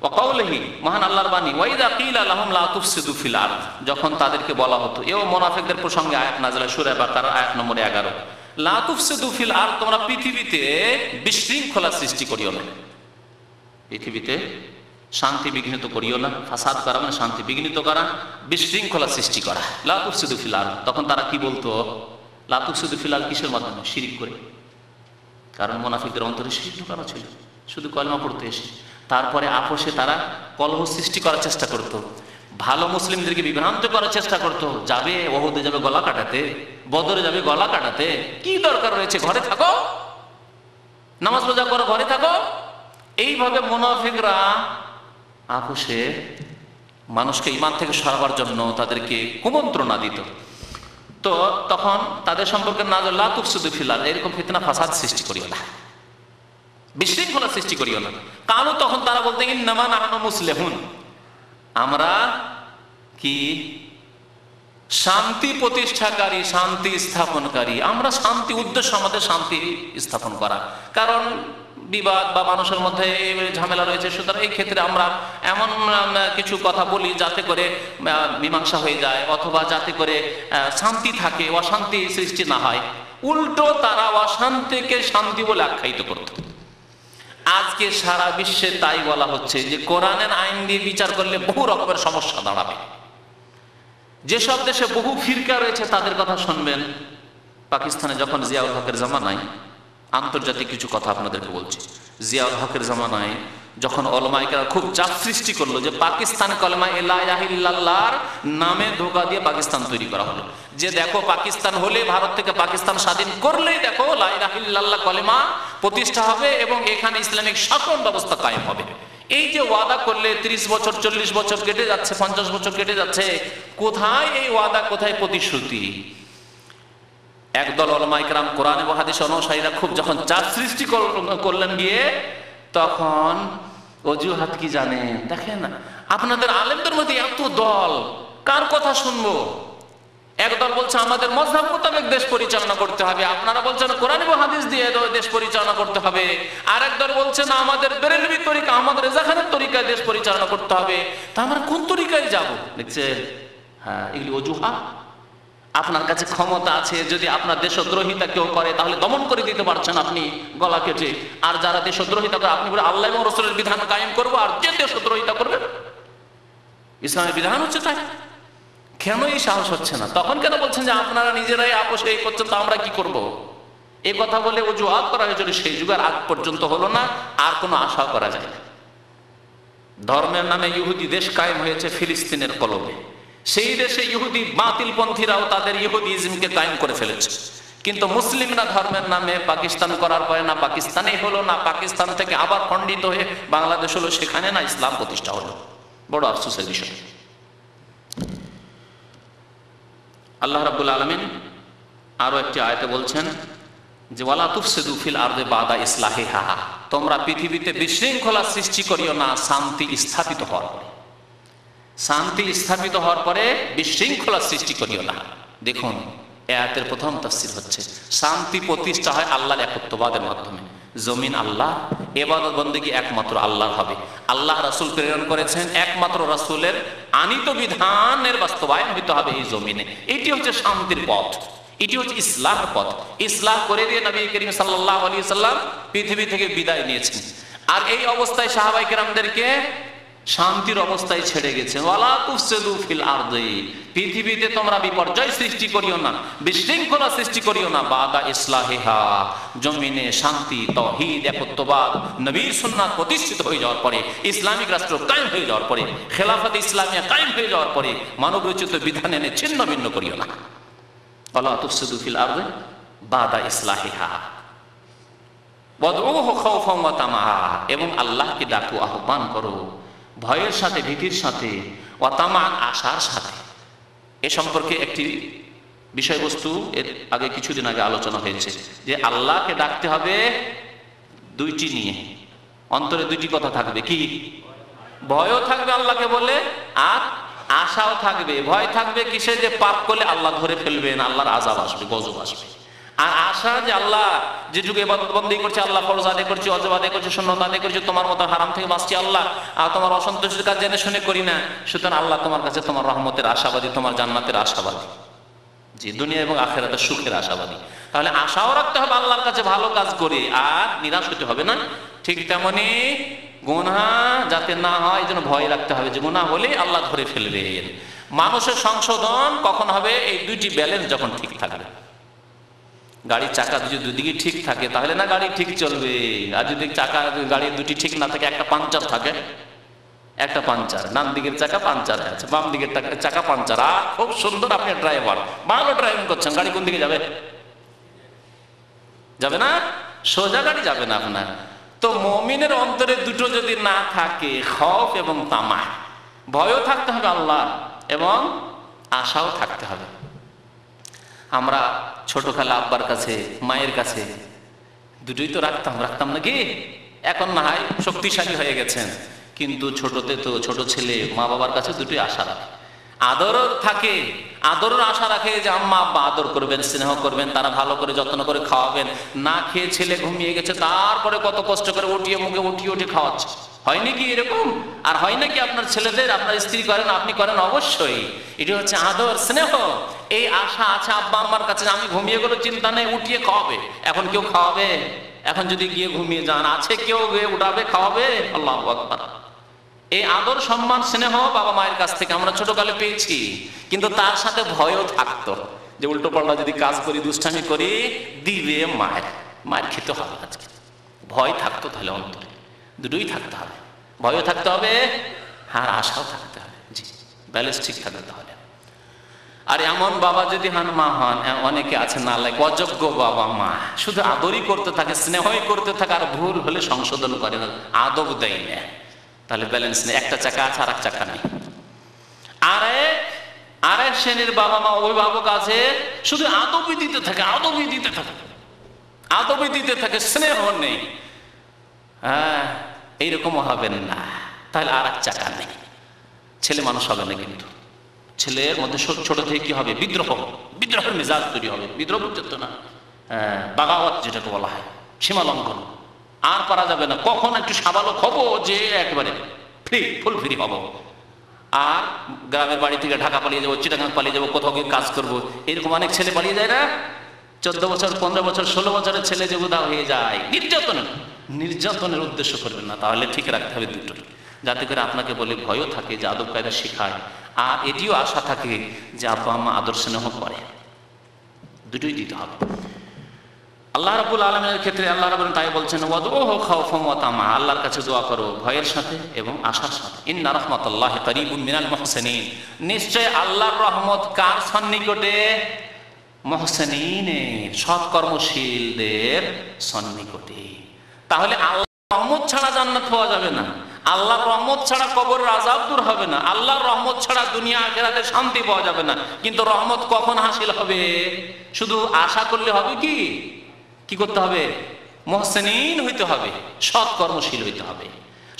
ওয়াকাউলিহি, মহান আল্লাহর বাণী, ওয়াইদা কিলা লাহুম লা তুফসিদু ফিল আরদ, যখন তাদেরকে বলা হতো, এও মুনাফিকদের প্রসঙ্গে আয়াত নাযিল, সূরা বাকারা আয়াত নম্বর 11, লা তুফসিদু ফিল আরদ, তোমরা পৃথিবীতে বিশৃঙ্খলা সৃষ্টি করিও না, পৃথিবীতে শান্তি বিঘ্নিত করিও না। ফাসাদ করা মানে শান্তি বিঘ্নিত করা, বিশৃঙ্খলা সৃষ্টি করা। লা তুফসিদু ফিল আরদ, তখন তারা কি বলতো? লা তুফসিদু ফিল আরদ কিসের মাধ্যমে? শিরক করে। কারণ মুনাফিকদের অন্তরে শিরক ঢোকানো ছিল, শুধু কলমা পড়তে এসে। তারপরে আপোষে তারা কলহ সৃষ্টি করার চেষ্টা করত, ভালো মুসলিমদেরকে বিভ্রান্ত করার চেষ্টা করতো, যাবে ওহুদে যাবে গলা কাটাতে, বদরে যাবে গলা কাটাতে, কি দরকার রয়েছে, ঘরে থাকো, নামাজ রোজা করো, ঘরে থাকো। এইভাবে মুনাফিকরা আপোষে মানুষকে ঈমান থেকে সরাবার জন্য তাদেরকে কুমন্ত্রণা দিত। তো তখন তাদের সম্পর্কে নাযিল লা তুফসিদু ফিল আরদ, এরকম ফিতনা ফাসাদ সৃষ্টি করিও না, বিশৃঙ্খলা সৃষ্টি করিও না। কারণ তখন তারা বলতে ইন্নামা নাহনু মুসলিহুন, আমরা কি শান্তি প্রতিষ্ঠাকারী, শান্তি স্থাপনকারী, আমরা শান্তি, উদ্দেশ্য আমাদের শান্তি স্থাপন করা। কারণ বিবাদ বা মানুষের মধ্যে ঝামেলা রয়েছে, সুতরাং এই ক্ষেত্রে আমরা এমন কিছু কথা বলি যাতে করে মীমাংসা হয়ে যায়, অথবা যাতে করে শান্তি থাকে, অশান্তি সৃষ্টি না হয়। উল্টো তারা অশান্তিকে শান্তি বলে আখ্যায়িত করত। আজকে সারা বিশ্বে তাই বলা হচ্ছে যে কোরআনের আইন দিয়ে বিচার করলে বহু রকমের সমস্যা দাঁড়াবে। যেসব দেশে বহু ফিরকা রয়েছে তাদের কথা শুনবেন। পাকিস্তানে যখন জিয়াউল হকের জামানায়, আন্তর্জাতিক কিছু কথা আপনাদেরকে বলছি, জিয়াউল হকের জামানায় যখন ওলামায়ে কেরাম খুব চাপ সৃষ্টি করলো যে পাকিস্তান কলেমা লা ইলাহা ইল্লাল্লাহর নামে ধোঁকা দিয়ে পাকিস্তান তৈরি করা হলো, যে দেখো পাকিস্তান হলে, ভারত থেকে পাকিস্তান স্বাধীন করলেই দেখো লা ইলাহা ইল্লাল্লাহ কলেমা প্রতিষ্ঠা হবে এবং এখানে ইসলামিক শাসন ব্যবস্থা কায়েম হবে। এই যে ওয়াদা করলে 30 বছর 40 বছর কেটে যাচ্ছে, 50 বছর কেটে যাচ্ছে, কোথায় এই ওয়াদা, কোথায় প্রতিশ্রুতি? একদল ওলামায়ে কেরাম কোরআন এবং হাদিস অনুসারীরা খুব যখন চাপ সৃষ্টি করলেন গিয়ে, তখন অজুহাত কি জানেন? দেখেন আপনাদের আলেমদের মধ্যে এত দল, কার কথা শুনবো? একদল বলছে আমাদের মযহাব মোতাবেক দেশ পরিচালনা করতে হবে, আপনারা বলছেন কোরআন এবং হাদিস দিয়ে দেশ পরিচালনা করতে হবে। আর একদল বলছে না, আমাদের বেরেলভি তরিকা, আমাদের রেজা খানের তরিকায় দেশ পরিচালনা করতে হবে। তা আমরা কোন তরিকায় যাব? দেখছেন, হ্যাঁ, এগুলি অজুহাত। আপনার কাছে ক্ষমতা আছে, যদি আপনার দেশদ্রোহিতা কেউ করে তাহলে দমন করে দিতে পারছেন আপনি গলা কেটে। আর যারা দেশদ্রোহিতা করে আপনি বলে আল্লাহ এবং রাসূলের বিধান কায়েম করবো, আর যে দেশদ্রোহিতা করবে ইসলামের বিধান হচ্ছে তাই। কেন এই সাহস হচ্ছে না? তখন কেন বলছেন যে আপনারা নিজেরাই আপোষে এই করছেন, তো আমরা কি করব? এই কথা বলে অজুহাত করা হয়েছিল। সেই যুগের আগ পর্যন্ত হলো না, আর কোনো আশা করা যায় না। ধর্মের নামে ইহুদি দেশ কায়েম হয়েছে ফিলিস্তিনের কলবে। সেই দেশে ইহুদি বাতিলপন্থীরাও তাদের ইহুদিজমকে কায়েম করে ফেলেছে। কিন্তু মুসলিমরা ধর্মের নামে পাকিস্তান করার পরে না পাকিস্তানেই হলো, না পাকিস্তান থেকে আবার খণ্ডিত হয়ে বাংলাদেশ হলো, সেখানে না ইসলাম প্রতিষ্ঠা হলো। বড় আফসোসের বিষয়। আল্লাহ রাব্বুল আলামিন আরো একটি আয়াতে বলছেন যে ওয়ালা তুফসিদু ফিল আরদি বাদা ইসলাহিহা, তোমরা পৃথিবীতে বিশৃঙ্খলা সৃষ্টি করিও না শান্তি স্থাপিত হওয়ার পরে। শান্তি স্থাপিত হওয়ার পরে বিশৃঙ্খলা সৃষ্টি করিও না। দেখুন, আয়াতের প্রথম তাফসীর হচ্ছে শান্তি প্রতিষ্ঠা হয় আল্লাহর একত্ববাদের মাধ্যমে। জমিন আল্লাহ, ইবাদত বন্দেগী একমাত্র আল্লাহর হবে। আল্লাহ রাসূল প্রেরণ করেছেন, একমাত্র রাসূলের আনিত বিধানের বাস্তবায়ন হতে হবে এই জমিনে। এটি হচ্ছে শান্তির পথ, এটি হচ্ছে ইসলামের পথ। ইসলাম করে দিয়ে নবী করিম সাল্লাল্লাহু আলাইহি সাল্লাম পৃথিবী থেকে বিদায় নিয়েছেন। আর এই অবস্থায় সাহাবায়ে কেরামদেরকে শান্তির অবস্থায় ছেড়ে গেছে। ওয়ালা তুফসিদু ফিল আরদি, পৃথিবীতে তোমরা বিপর্যয় সৃষ্টি করিও না, বিশৃঙ্খলা সৃষ্টি করিও না। বাদা ইসলাহিহা, জমিনে শান্তি, তাওহীদ, একত্ববাদ, নবীর সুন্নাত প্রতিষ্ঠিত হয়ে যাওয়ার পরে, ইসলামিক রাষ্ট্র কায়েম হয়ে যাওয়ার পরে, খেলাফত ইসলামিয়া কায়েম হয়ে যাওয়ার পরে মানব রচিত বিধান এনে ছিন্ন ভিন্ন করিও না। ওয়ালা তুফসিদু ফিল আরদি বাদা ইসলাহিহা ওয়াদউহু খাওফান ওয়া তামাআ, এবং আল্লাহকে ডাকো, আহ্বান করো ভয়ের সাথে, ভীতির সাথে, ওয়া তামান, আশার সাথে। এ সম্পর্কে একটি বিষয়বস্তু এর আগে কিছুদিন আগে আলোচনা হয়েছে যে আল্লাহকে ডাকতে হবে দুইটি নিয়ে। অন্তরে দুইটি কথা থাকবে, কি? ভয়ও থাকবে আল্লাহকে বলে, আর আশাও থাকবে। ভয় থাকবে কিসে? যে পাপ করলে আল্লাহ ধরে ফেলবেন, আল্লাহর আযাব আসবে, গজব আসবে। আর আশা যে আল্লাহ যে যুগে ইবাদত বন্দেগী করছে, আল্লাহ ফরজ আদায় করছে, ওয়াজিব আদায় করছে, সুন্নাত আদায় করছে, তোমার মতো হারাম থেকে বাঁচছি আল্লাহ, আর তোমার অসন্তুষ্টির কাজ জেনে শুনে করি না, সুতরাং আল্লাহ তোমার কাছে তোমার রহমতের আশাবাদী, তোমার জান্নাতের আশাবাদী, জি দুনিয়া এবং আখিরাতের সুখের আশাবাদী। তাহলে আশাও রাখতে হবে আল্লাহর কাছে ভালো কাজ করে, আর নিরাশ হতে হবে না। ঠিক তেমনি গুনাহ যাতে না হয় এই জন্য ভয় রাখতে হবে যে গুনাহ হলে আল্লাহ ধরে ফেলবেন। মানুষের সংশোধন কখন হবে? এই দুইটি ব্যালেন্স যখন ঠিক থাকবে। গাড়ির চাকা যদি দুদিকে ঠিক থাকে তাহলে না গাড়ি ঠিক চলবে। আর যদি চাকা গাড়ির দুটি ঠিক না থাকে, একটা পাংচার থাকে, একটা পাঞ্চার, ডান দিকের চাকা পাঞ্চার আছে, বাম দিকের চাকা পাঞ্চার, আর খুব সুন্দর আপনি ড্রাইভার, ভালো ড্রাইভিং করছেন, গাড়ি কোন দিকে যাবে? যাবে না, সোজা গাড়ি যাবে না আপনার। তো মুমিনের অন্তরে দুটো যদি না থাকে, খৌফ এবং তামা, ভয়ও থাকতে হবে আল্লাহ এবং আশাও থাকতে হবে। আমরা ছোটখালা আব্বার কাছে, মায়ের কাছে দুটোই তো রাখতাম নাকি? এখন না হয় শক্তিশালী হয়ে গেছেন, কিন্তু ছোটতে তো ছোট ছেলে মা বাবার কাছে দুটোই আশা রাখে, আদরও থাকে, আদরের আশা রাখে যে আম্মা আব্বা আদর করবেন, স্নেহ করবেন, তারা ভালো করে যত্ন করে খাওয়াবেন। না খেয়ে ছেলে ঘুমিয়ে গেছে, তারপরে কত কষ্ট করে উঠিয়ে মুখে উঠিয়ে খাওয়াচ্ছে। হয় নাকি এরকম? আর হয় নাকি আপনার ছেলেদের, আপনার স্ত্রী করেন, আপনি করেন? অবশ্যই। এটি হচ্ছে আদর, স্নেহ। এই আশা আছে আব্বা আম্মার কাছে, আমি ঘুমিয়ে গেলে চিন্তা নেই, উঠিয়ে খাওয়াবে। এখন কেউ খাওয়াবে? এখন যদি গিয়ে ঘুমিয়ে যান, আছে কেউ গিয়ে উঠাবে, খাওয়াবে? আল্লাহু আকবার। এই আদর, সম্মান, স্নেহ বাবা মায়ের কাছ থেকে আমরা ছোটকালে পেয়েছি, কিন্তু তার সাথে ভয়ও থাকতো যে উল্টো পাল্টা যদি কাজ করি, দুষ্টামি করি, দিবে মায়ের খেতে হবে আজকে। ভয় থাকতো, তাহলে অন্তরে দুটোই থাকতে হবে, ভয়ও থাকতে হবে আর আশাও থাকতে হবে। জি, ব্যালেন্স ঠিক থাকবে তাহলে। আর এমন বাবা যদি হন, মা হন, অনেকে আছে নালায়েক, অযোগ্য বাবা মা, শুধু আদরই করতে থাকে, স্নেহই করতে থাকে, আর ভুল হলে সংশোধন করে না, আদব দেয় না, তাহলে ব্যালেন্স নেই। একটা চাকা আছে আর এক চাকা নেই। আরেক শ্রেণীর বাবা মা, অভিভাবক আছে, শুধু আদবই দিতে থাকে, আদবই দিতে থাকে, স্নেহ নেই। হ্যাঁ, এইরকম হবেন না, তাহলে আর এক চাকা নেই, ছেলে মানুষ হবে না। কিন্তু ছেলের মধ্যে ছোট থেকে কি হবে? বিদ্রোহের মেজাজ তৈরি হবে। বিদ্রোহ বুঝতো না, বাগাওয়াত যেটাকে বলা হয়, সীমা লঙ্ঘন আর পারা যাবে না। কখন একটু সাবালক হবো যে একেবারে ফুল ফ্রি হবো, আর গ্রামের বাড়ি থেকে ঢাকা পালিয়ে যাবো, চিটাগাং পালিয়ে যাবো, কোথাও গিয়ে কাজ করবো, এরকম অনেক ছেলে পালিয়ে যায় না? 14 বছর, 15 বছর, 16 বছরের ছেলে যে উদা হয়ে যায়। নির্যাতনের উদ্দেশ্য করবেন না, তাহলে ঠিক রাখতে হবে দুটো, যাতে করে আপনাকে বলে ভয়ও থাকে যে আদব কায়দা শেখায়, আর এটিও আশা থাকে যে আব্বা আম্মা আদর স্নেহ করে। দুটোই দিতে হবে। আল্লাহ রাব্বুল আলামিনের ক্ষেত্রে আল্লাহ রাব্বুল তাই বলছেন, ওয়াদউহু খাওফান ওয়া তামা, আল্লাহর কাছে দোয়া করো ভয়ের সাথে এবং আশার সাথে। ইন্না রাহমাতাল্লাহি কারীবুম মিনাল মুহসিনিন, নিশ্চয় আল্লাহর রহমত কার সন্নিকটে? মুহসিনিনের, সৎকর্মশীলদের সন্নিকটে। তাহলে আল্লাহর রহমত ছাড়া জান্নাত পাওয়া যাবে না, আল্লাহর রহমত ছাড়া কবরের আযাব দূর হবে না, আল্লাহর রহমত ছাড়া দুনিয়া আখিরাতে শান্তি পাওয়া যাবে না। কিন্তু রহমত কখন হাসিল হবে? শুধু আশা করলে হবে কি? কি করতে হবে? মুহসিনিন হইতে হবে, সৎকর্মশীল হইতে হবে।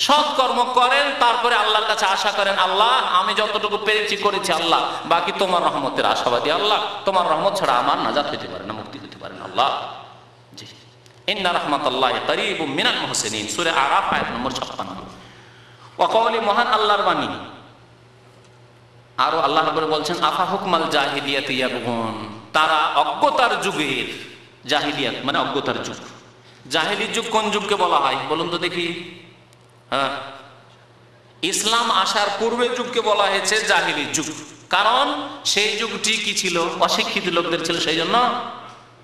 সৎকর্ম করেন, তারপরে আল্লাহর কাছে আশা করেন, আল্লাহ আমি যতটুকু পেরেছি করেছি, আল্লাহ বাকি তোমার রহমতের আশাবাদী, আল্লাহ তোমার রহমত ছাড়া আমার নাজাত হইতে পারে না, মুক্তি হইতে পারে না। আল্লাহ জি, ইন্না রাহমাতাল্লাহি কারীবুম মিনাল মুহসিনিন, সূরা আরাফ আয়াত নম্বর 56। ওয়া কওলি, মহান আল্লাহর বাণী। আরো আল্লাহ রাব্বুল বলছেন, আফা হুকমাল জাহিলিয়াতি ইয়াবগুন, তারা অজ্ঞতার যুগের, জাহিলিয়াত মানে অজ্ঞতার যুগ। জাহিলি যুগ কোন যুগকে বলা হয় বলুন তো দেখি? হ্যাঁ, ইসলাম আসার পূর্বের যুগকে বলা হয়েছে জাহিলি যুগ, কারণ সেই যুগটি কি ছিল? অশিক্ষিত লোকদের ছিল, সেই জন্য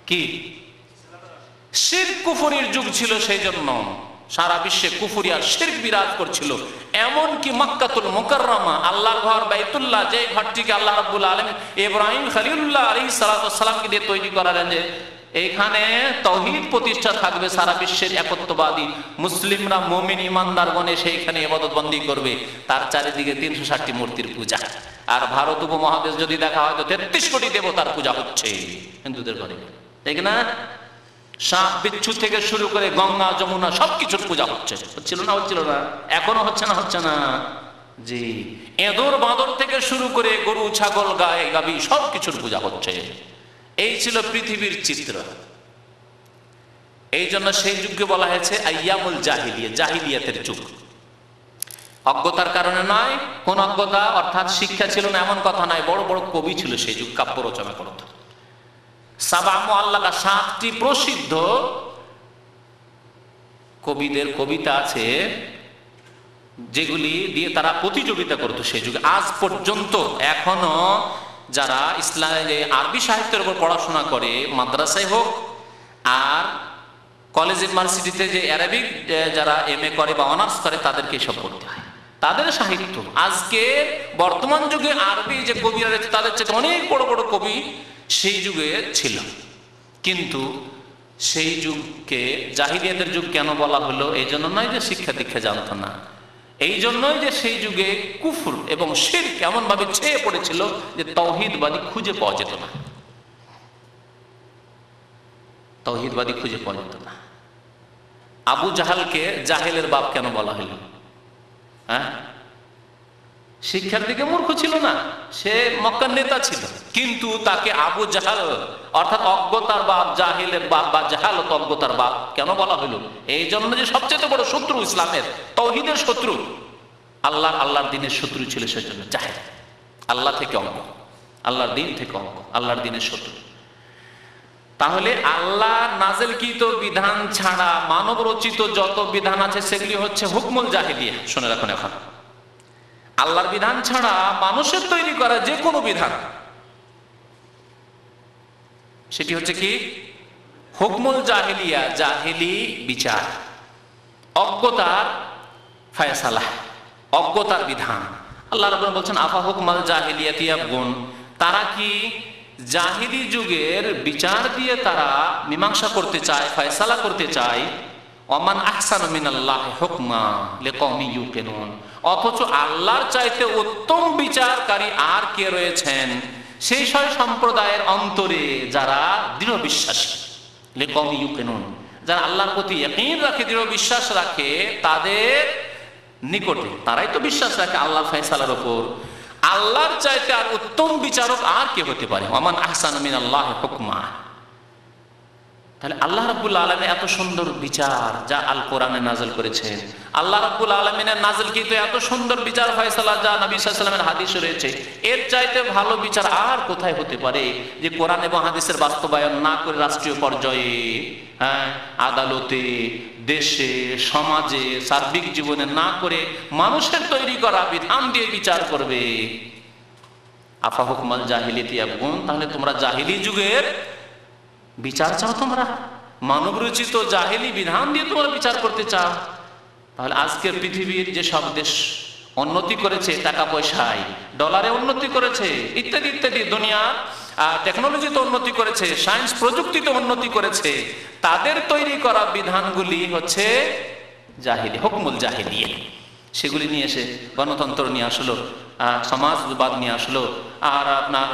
কি শিরক কুফরির যুগ ছিল, সেই জন্য সারা বিশ্বে কুফরি আর শিরক বিরাজ করছিল। এমনকি মক্কাতুল মুকাররমা, আল্লাহর ঘর বাইতুল্লাহ, যে ঘরটিকে আল্লাহ রাব্বুল আলামিন ইব্রাহিম খলিলুল্লাহ আলাইহিস সালাতু ওয়াস সালামকে দিয়ে তৈরি করালেন, যে এইখানে তাওহীদ প্রতিষ্ঠা থাকবে, সারা বিশ্বের একত্ববাদী মুসলিমরা, মুমিন ইমানদারগণ সেইখানে ইবাদত বন্দী করবে। তার চারিদিকে 360টি মূর্তির পূজা। আর ভারত উপমহাদেশ যদি দেখা হয় তো 33 কোটি দেবতার পূজা হচ্ছে হিন্দুদের ঘরে, ঠিক না? সাপ বিচ্ছু থেকে শুরু করে গঙ্গা যমুনা সবকিছুর পূজা হচ্ছিল না? হচ্ছিল না? এখনো হচ্ছে না? জি, এঁদুর বাঁদর থেকে শুরু করে গরু ছাগল গায়ে গাভী সবকিছুর পূজা হচ্ছে। এই ছিল পৃথিবীর চিত্র। এই জন্য সেই যুগকে বলা হয়েছে আইয়ামুল জাহিলিয়া, জাহিলিয়াতের যুগ। অজ্ঞতার কারণে নয়, কোন অজ্ঞতা অর্থাৎ শিক্ষা ছিল না এমন কথা নয়, বড় বড় কবি ছিল সেই যুগ, কাব্য রচনা করত। সাবা মুআল্লাকা, 7টি প্রসিদ্ধ কবিদের কবিতা আছে যেগুলি দিয়ে তারা প্রতিযোগিতা করতো সেই যুগে। আজ পর্যন্ত এখনো যারা ইসলামে আরবি সাহিত্যের উপর পড়াশোনা করে, মাদ্রাসায় হোক আর কলেজ ইউনিভার্সিটিতে যে অ্যারাবিক যারা MA করে বা অনার্স করে, তাদেরকে এসব পড়তে হয়। তাদের সাহিত্য আজকে বর্তমান যুগে আরবি যে কবিরা রয়েছে তাদের চেয়ে অনেক বড় বড় কবি সেই যুগে ছিল। কিন্তু সেই যুগকে জাহিলিয়াতের যুগ কেন বলা হলো? এই জন্য নয় যে শিক্ষা দীক্ষা জানতো না, এই জন্যই যে সেই যুগে কুফর এবং শিরক এমন ভাবে ছেয়ে পড়েছিল যে তাওহীদবাদী খুঁজে পাওয়া যেত না, তাওহীদবাদী খুঁজে পাওয়া যেত না। আবু জাহালকে জাহেলের বাপ কেন বলা হলো? হ্যাঁ, শিক্ষার দিকে মূর্খ ছিল না, সে মক্কার নেতা ছিল, কিন্তু তাকে আবু জাহাল অর্থাৎ অজ্ঞতার বাপ, জাহিলের বাপ বা জাহালত অজ্ঞতার বাপ কেন বলা হলো? এই জন্য যে সবচেয়ে বড় শত্রু ইসলামের, তাওহীদের শত্রু, আল্লাহর দ্বীনের শত্রু ছিল সেজন্য জাহেল। আল্লাহ থেকে অজ্ঞ, আল্লাহর দ্বীন থেকে অজ্ঞ, আল্লাহর দ্বীনের শত্রু। তাহলে আল্লাহ নাযিলকৃত বিধান ছাড়া মানব রচিত যত বিধান আছে সেগুলি হচ্ছে হুকমুল জাহিলিয়া। শুনে রাখুন, এখন আল্লাহর বিধান ছাড়া মানুষের তৈরি করা যে কোনো বিধান সেটি হচ্ছে কি? হুকমুল জাহিলিয়া, জাহিলি বিচার, অজ্ঞতার ফায়সালা, অজ্ঞতার বিধান। আল্লাহ রাব্বুল বলছেন আফা হুকমাল জাহিলিয়াতি ইয়াবগুন, তারা কি জাহিলি যুগের বিচার দিয়ে তারা মীমাংসা করতে চায়, ফয়সালা করতে চায়। ওমান আহসানু মিনাল্লাহি হুকমা লিকাওমি ইউকিনুন, অথচ আল্লাহর চাইতে উত্তম বিচারকারী আর কে রয়েছেন সেই সব সম্প্রদায়ের অন্তরে যারা দৃঢ় বিশ্বাসী। লিকাওমি ইউকিনুন, যারা আল্লাহর প্রতি ইয়াকিন রাখে, দৃঢ় বিশ্বাস রাখে, তাদের নিকটে তারাই তো বিশ্বাস রাখে আল্লাহর ফয়সালার উপর। আল্লাহর চাইতে আর উত্তম বিচারক আর কে হতে পারে? ওমান আহসানু মিনাল্লাহি হুকমা। তাহলে আল্লাহ রাব্বুল আলামিন এত সুন্দর বিচার যা আল কোরআনে নাযিল করেছেন, আল্লাহ রাব্বুল আলামিনের নাযিলকৃত এত সুন্দর বিচার ফয়সালা যা নবী সাল্লাল্লাহু আলাইহি ওয়াসাল্লামের হাদিসে রয়েছে, এর চাইতে ভালো বিচার আর কোথায় হতে পারে? যে কোরআন এবং হাদিসের বাস্তবায়ন না করে রাষ্ট্রীয় পর্যায়ে, হ্যাঁ, আদালতে, দেশে, সমাজে, সার্বিক জীবনে না করে মানুষের তৈরি করা বিধান দিয়ে বিচার করবে। আফা হুকমাল জাহিলিয়াতি ইয়াবগুন, তাহলে তোমরা জাহিলি যুগের বিচার চাও, তোমরা মানব রচিত জাহিলি বিধান দিয়ে তোমরা বিচার করতে চাও। তাহলে আজকের পৃথিবীর যে সব দেশ উন্নতি করেছে, টাকা পয়সায়, ডলারে উন্নতি করেছে, ইত্যাদি ইত্যাদি, দুনিয়ার টেকনোলজিতে উন্নতি করেছে, সায়েন্স প্রযুক্তিতে উন্নতি করেছে, তাদের তৈরি করা বিধানগুলি হচ্ছে জাহিলি, হুকমুল জাহিলিয়া। সেগুলি নিয়ে এসে গণতন্ত্র নিয়ে আসলো, সমাজবাদ নিয়ে আসলো, আর আপনার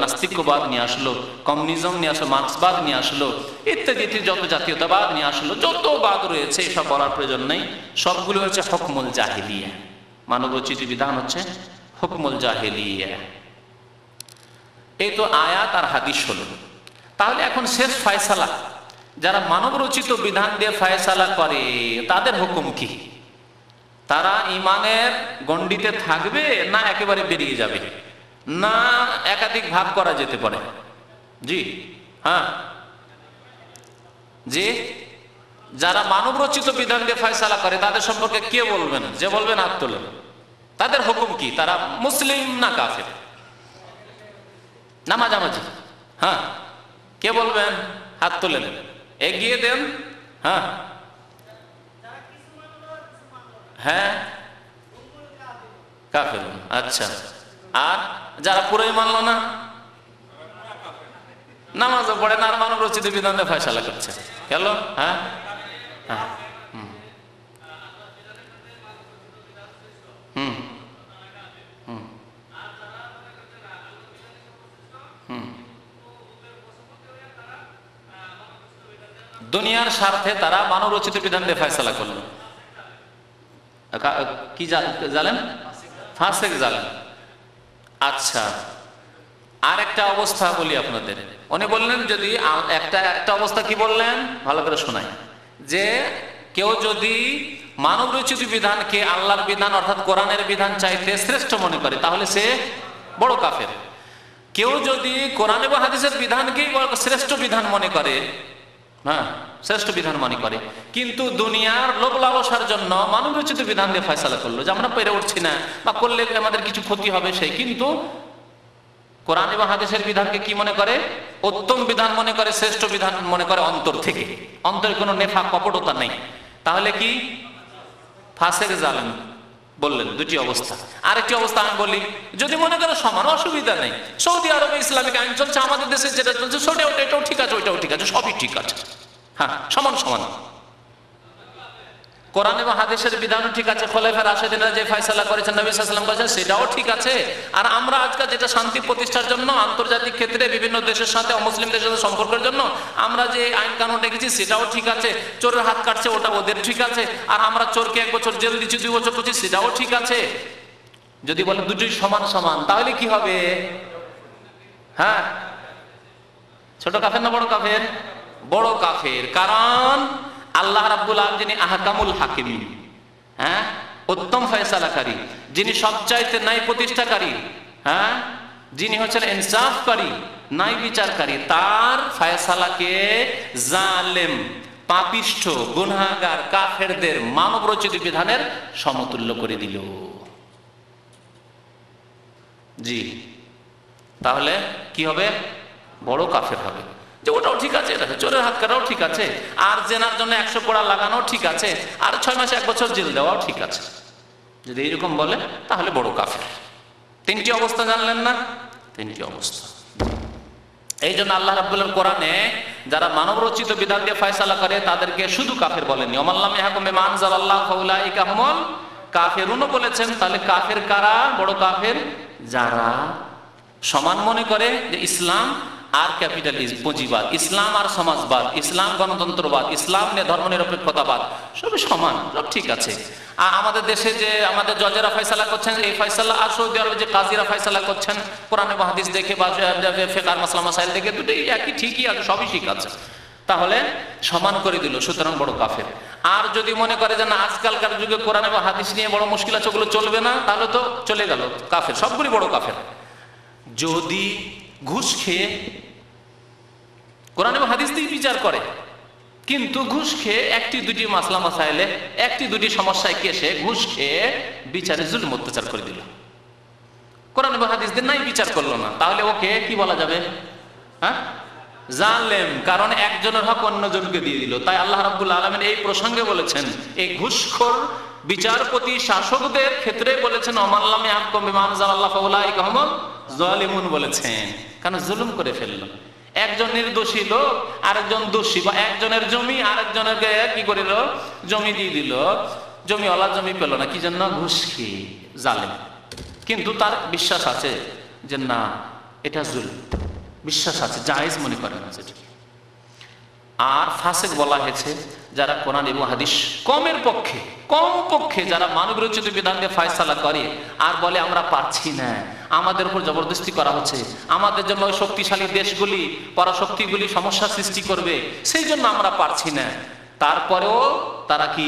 নাস্তিক্যবাদ নিয়ে আসলো, কমিউনিজম নিয়ে আসলো, মার্ক্সবাদ নিয়ে আসলো, ইত্যাদি ইত্যাদি, যত জাতীয়তাবাদ নিয়ে আসলো, যত বাদ রয়েছে এসব বলার প্রয়োজন নেই, সবগুলো হচ্ছে হুকমুল জাহিলিয়া। মানব রচিত বিধান হচ্ছে হুকমুল জাহিলিয়া। এই তো আয়াত আর হাদিস হলো। তাহলে এখন শেষ ফয়সালা, যারা মানব রচিত বিধান দিয়ে ফয়সালা করে তাদের হুকুম কি? তারা ইমানের গণ্ডিতে থাকবে না একেবারে বেরিয়ে যাবে, না একাধিক ভাগ করা যেতে পারে? জি হ্যাঁ, যে যারা মানব রচিত বিধান দিয়ে ফয়সালা করে তাদের সম্পর্কে কে বলবেন? যে বলবেন হাত তোলেন। তাদের হুকুম কি? তারা মুসলিম না কাফের? না মাঝামাঝি? হ্যাঁ, কে বলবেন? হাত তোলেন, এগিয়ে দেন। হ্যাঁ হ্যাঁ, কাফের। আচ্ছা, আর যারা পুরোই মানল না, নামাজও পড়ে না, আর মানব রচিত বিধান দিয়ে ফয়সালা করছে, গেল? হ্যাঁ হ্যাঁ, হুম হুম হুম, দুনিয়ার স্বার্থে তারা মানব রচিত বিধান দিয়ে ফয়সালা করলো। কি জানেন? ফাসেক জালেম। আচ্ছা, আর একটা অবস্থা বলি আপনাদের। উনি বললেন যদি একটা অবস্থা কি বললেন ভালো করে শোনাই, যে কেউ যদি মানব রচিত বিধানকে আল্লাহর বিধান অর্থাৎ কোরআনের বিধান চাইতে শ্রেষ্ঠ মনে করে তাহলে সে বড় কাফের। কেউ যদি কোরআন এবং হাদিসের বিধানকেই শ্রেষ্ঠ বিধান মনে করে, হ্যাঁ শ্রেষ্ঠ বিধান মনে করে, কিন্তু দুনিয়ার লোভ লালসার জন্য মানব রচিত বিধান দিয়ে ফয়সালা করলো যে আমরা পেরে উঠছি না বা করলে আমাদের কিছু ক্ষতি হবে, সেই কিন্তু কোরআন এবং হাদিসের বিধানকে কি মনে করে? উত্তম বিধান মনে করে, শ্রেষ্ঠ বিধান মনে করে, অন্তর থেকে, অন্তরে কোনো নেফাক কপটতা নেই। তাহলে কি? ফাসেক জালেম, বললেন দুটি অবস্থা। আরেকটি অবস্থা আমি বলি, যদি মনে করো সমান, অসুবিধা নেই, সৌদি আরবে ইসলামিক আইন চলছে, আমাদের দেশে যেটা চলছে সেটা এটাও ঠিক আছে, ওইটাও ঠিক আছে, সবই ঠিক আছে, হ্যাঁ সমান সমান। কোরআন এবং হাদিসের বিধানও ঠিক আছে, খোলাফায়ে রাশিদিনরা যে ফয়সালা করেছেন, নবী সাল্লাল্লাহু আলাইহি ওয়াসাল্লাম করেছেন, সেটাও ঠিক আছে। আর আমরা আজকাল যেটা শান্তি প্রতিষ্ঠার জন্য আন্তর্জাতিক ক্ষেত্রে বিভিন্ন দেশের সাথে, অমুসলিমদের সাথে সম্পর্কের জন্য আমরা যে আইন কানুন রেখেছি সেটাও ঠিক আছে। চোরের হাত কাটছে ওটা ওদের ঠিক আছে, আর আমরা চোরকে 1 বছর জেল দিচ্ছি, 2 বছর করছি, সেটাও ঠিক আছে। যদি বলেন দুটোই সমান সমান, তাহলে কি হবে? হ্যাঁ, ছোট কাফের না বড় কাফের? বড় কাফের। কারণ আল্লাহ রাব্বুল আলামিন যিনি আহকামুল হাকিমিন, হ্যাঁ উত্তম ফয়সালাকারী, যিনি সবচাইতে ন্যায় প্রতিষ্ঠাকারী, হ্যাঁ যিনি হচ্ছেন ইনসাফকারী, ন্যায় বিচারকারী, তার ফয়সালাকে জালেম, পাপিষ্ঠ, গুনাহগার, কাফেরদের মানব রচিত বিধানের সমতুল্য করে দিল। জি, তাহলে কি হবে? বড় কাফের হবে। যে ওটাও ঠিক আছে, চোরের হাত কাটাও ঠিক আছে, আর জেনার জন্য 100 কোড়া লাগানো ঠিক আছে, আর 6 মাস 1 বছর জেল দেওয়াও ঠিক আছে। যদি এইরকম বলে তাহলে বড় কাফের। 3টি অবস্থা জানলেন না? 3টি অবস্থা। এই জন্য আল্লাহ রাব্বুল আলামিন কোরআনে যারা মানব রচিত বিধান দিয়ে ফয়সালা করে তাদেরকে শুধু কাফের বলেননি, ওমাল্লাম ইয়াহকুম বিমা আনজালাল্লাহু ফাউলাইকা হুমুল কাফিরুনও বলেছেন। তাহলে কাফের কারা? বড় কাফের যারা সমান মনে করে যে ইসলাম আর ক্যাপিটালিজম, পুঁজিবাদ, ইসলাম আর সমাজবাদ, ইসলাম গণতন্ত্রবাদ, ইসলাম ধর্মনিরপেক্ষতাবাদ, সবই সমান, সব ঠিক আছে। আর আমাদের দেশে যে আমাদের জজেরা ফয়সালা করছেন, এই ফয়সালা, আর সৌদি আরবে যে কাজীরা ফয়সালা করছেন কোরআন এবং হাদিস দেখে বা ফিকহ মাসলা মাসাইল দেখে, দুটোই একই, ঠিকই আছে, সবই ঠিক আছে, তাহলে সমান করে দিল, সুতরাং বড় কাফের। আর যদি মনে করে যে না আজকালকার যুগে কোরআন এবং হাদিস নিয়ে বড় মুশকিল আছে, ওগুলো চলবে না, তাহলে তো চলে গেল, কাফের, সবগুলি বড় কাফের। যদি ঘুষ খেয়ে কোরআন এবং হাদিস দিয়ে বিচার করে, কিন্তু ঘুষ খেয়ে 1-2টি মাসলা মাসাইলে 1-2টি সমস্যায় কেসে ঘুষ খেয়ে বিচারে জুলুম অত্যাচার করে দিল, কোরআন এবং হাদিস দিয়ে নাই বিচার করলো না, তাহলে ওকে কি বলা যাবে? হ্যাঁ, জালেম। কারণ একজনের হক অন্যজনকে দিয়ে দিল। তাই আল্লাহ রাব্বুল আলামিন এই প্রসঙ্গে বলেছেন, এই ঘুষখোর বিচারপতি শাসকদের ক্ষেত্রে বলেছেন ওমাল্লাম ইয়াহকুম বিমা আনজালাল্লাহু ফাউলাইকা হুমুল জালিমুন বলেছেন, কারণ জুলুম করে ফেললো। একজন নির্দোষী লোক আরেকজন দোষী, বা একজনের জমি আরেকজনের কি করিল? জমি দিয়ে দিল, জমিওয়ালা জমি পেল না, কি জন্য? ঘুষ খেয়ে, জালেম। কিন্তু তার বিশ্বাস আছে যে না এটা জুলুম, বিশ্বাস আছে, জায়েজ মনে করে না সেটা। আর ফাসেক বলা হয়েছে যারা কোরআন এবং হাদিস কমের পক্ষে, কম পক্ষে যারা মানব রচিত বিধান দিয়ে ফয়সালা করে আর বলে আমরা পারছি না, আমাদের উপর জবরদস্তি করা হচ্ছে, আমাদের জন্য ওই শক্তিশালী দেশগুলি, পরাশক্তিগুলি সমস্যা সৃষ্টি করবে, সেই জন্য আমরা পারছি না, তারপরেও তারা কি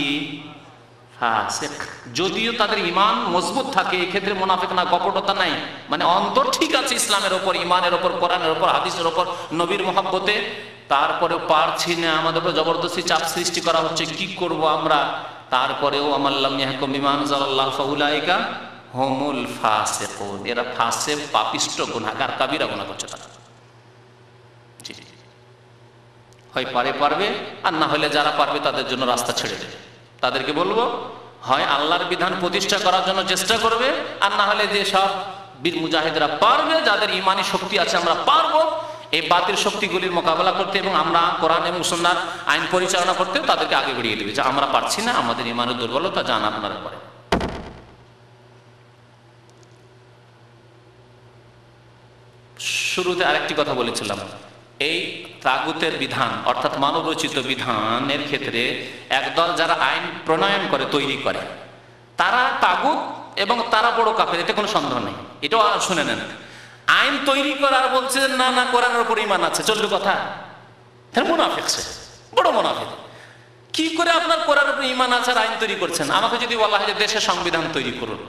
ফাসেক। যদিও তাদের ঈমান মজবুত থাকে, এক্ষেত্রে মুনাফিক না, কপটতা নাই, মানে অন্তর ঠিক আছে ইসলামের ওপর, ঈমানের ওপর, কোরআনের ওপর, হাদিসের ওপর, নবীর মহব্বতে, তারপরেও পারছি না, আমাদের উপর জবরদস্তি চাপ সৃষ্টি করা হচ্ছে, কি করব আমরা? তারপরেও আমাল্লাম ইয়াহকুম বিমা আনজালাল্লাহু ফাউলাইকা হুমুল ফাসিকুন, এরা ফাসিক, পাপিষ্ঠ, গুনাহগার, কাবিরা গুনাহ করছে তারা। জি, হয় পারবে, আর না হলে যারা পারবে তাদের জন্য রাস্তা ছেড়ে দেবে। তাদেরকে বলবো হয় আল্লাহর বিধান প্রতিষ্ঠা করার জন্য চেষ্টা করবে, আর না হলে যে সব বীর মুজাহিদরা পারবে, যাদের ইমানি শক্তি আছে, আমরা পারবো এই বাতিল শক্তিগুলির মোকাবেলা করতে এবং আমরা কোরআন এবং সুন্নাহর আইন পরিচালনা করতে, তাদেরকে আগে বেরিয়ে দেবে যে আমরা পারছি না, আমাদের ইমানের দুর্বলতা, জান আপনারা পরে। শুরুতে আরেকটি কথা বলেছিলাম, এই তাগুতের বিধান অর্থাৎ মানব রচিত বিধানের ক্ষেত্রে একদল যারা আইন প্রণয়ন করে, তৈরি করে, তারা তাগুত এবং তারা বড় কাফের, এতে কোনো সন্দেহ নেই। এটাও শুনে নেন, আইন তৈরি করার বলছে না না কোরআনের উপর ঈমান আছে, চলবে কথা, মুনাফিক, সে বড় মুনাফিক। কি করে আপনার কোরআনের উপর ঈমান আছে আর আইন তৈরি করছেন? আমাকে যদি বলা হয় যে দেশের সংবিধান তৈরি করুন,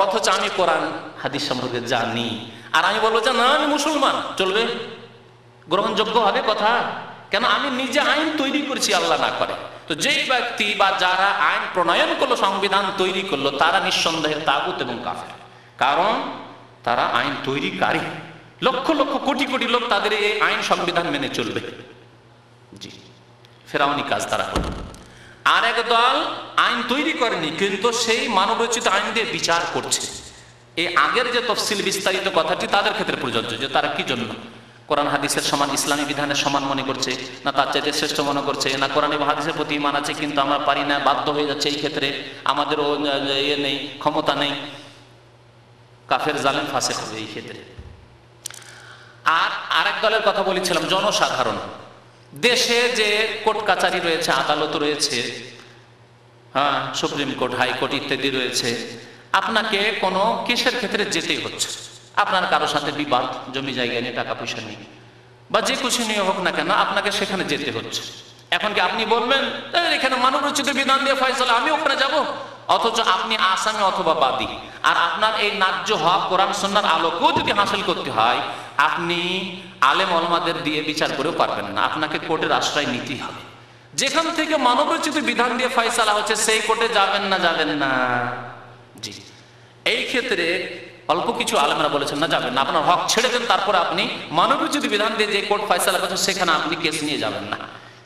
অথচ আমি কোরআন হাদিস সম্পর্কে জানি, আর আমি বলবো যে না আমি মুসলমান, চলবে? গ্রহণযোগ্য হবে কথা? কেন? আমি নিজে আইন তৈরি করছি, আল্লাহ না করে। তো যেই ব্যক্তি বা যারা আইন প্রণয়ন করলো, সংবিধান তৈরি করলো, তারা নিঃসন্দেহে তাগুত এবং কাফের। কারণ তারা আইন তৈরিকারী, লক্ষ লক্ষ কোটি কোটি লোক তাদের এই আইন সংবিধান মেনে চলবে। জি, ফেরাউনি কাজ তারা করল। আর এক দল আইন তৈরি করেনি, কিন্তু সেই মানবরচিত আইন দিয়ে বিচার করছে। এই আগের যে তফসিল বিস্তারিত কথাটি তাদের ক্ষেত্রে প্রযোজ্য, যে তারা কি জন্য কোরআন হাদিসের সমান, ইসলামী বিধানের সমান মনে করছে, না তার চাইতে শ্রেষ্ঠ মনে করছে, না কোরআন এবং হাদিসের প্রতি ইমান আছে কিন্তু আমরা পারি না, বাধ্য হয়ে যাচ্ছে, এই ক্ষেত্রে আমাদেরও ইয়ে নেই, ক্ষমতা নেই। কাফের জালেম ফাসেক হবে এই ক্ষেত্রে। আর আরেক দলের কথা বলেছিলাম, জনসাধারণ, দেশে যে কোর্ট কাচারি রয়েছে, আদালত রয়েছে, হ্যাঁ, সুপ্রিম কোর্ট, হাইকোর্ট ইত্যাদি রয়েছে, আপনাকে কোনো কেসের ক্ষেত্রে যেতেই হচ্ছে। আপনার কারোর সাথে বিবাদ, জমি জায়গা নিয়ে, টাকা পয়সা নিয়ে, বা যে কিছু নিয়ে হোক না কেন, আপনাকে সেখানে যেতে হচ্ছে। এখন কি আপনি বলবেন এখানে মানবরচিত বিধান দিয়ে ফয়সালা, আমি ওখানে যাব? অথচ আপনি আসামি অথবা বাদী, আর আপনার এই ন্যায্য হক কোরআন সুন্নাহর আলোকেও যদি হাসিল করতে হয়, আপনি আলেম ওলামাদের দিয়ে বিচার করেও পারবেন না, আপনাকে কোর্টের আশ্রয় নিতেই হবে। যেখান থেকে মানবরচিত বিধান দিয়ে ফয়সালা হচ্ছে সেই কোর্টে যাবেন না? যাবেন না। জি, এই ক্ষেত্রে অল্প কিছু আলেমরা বলেছেন না, যাবেন না, আপনার হক ছেড়ে দেন, তারপরে আপনি মানবরচিত বিধান দিয়ে যে কোর্ট ফয়সালা করছে সেখানে আপনি কেস নিয়ে যাবেন না।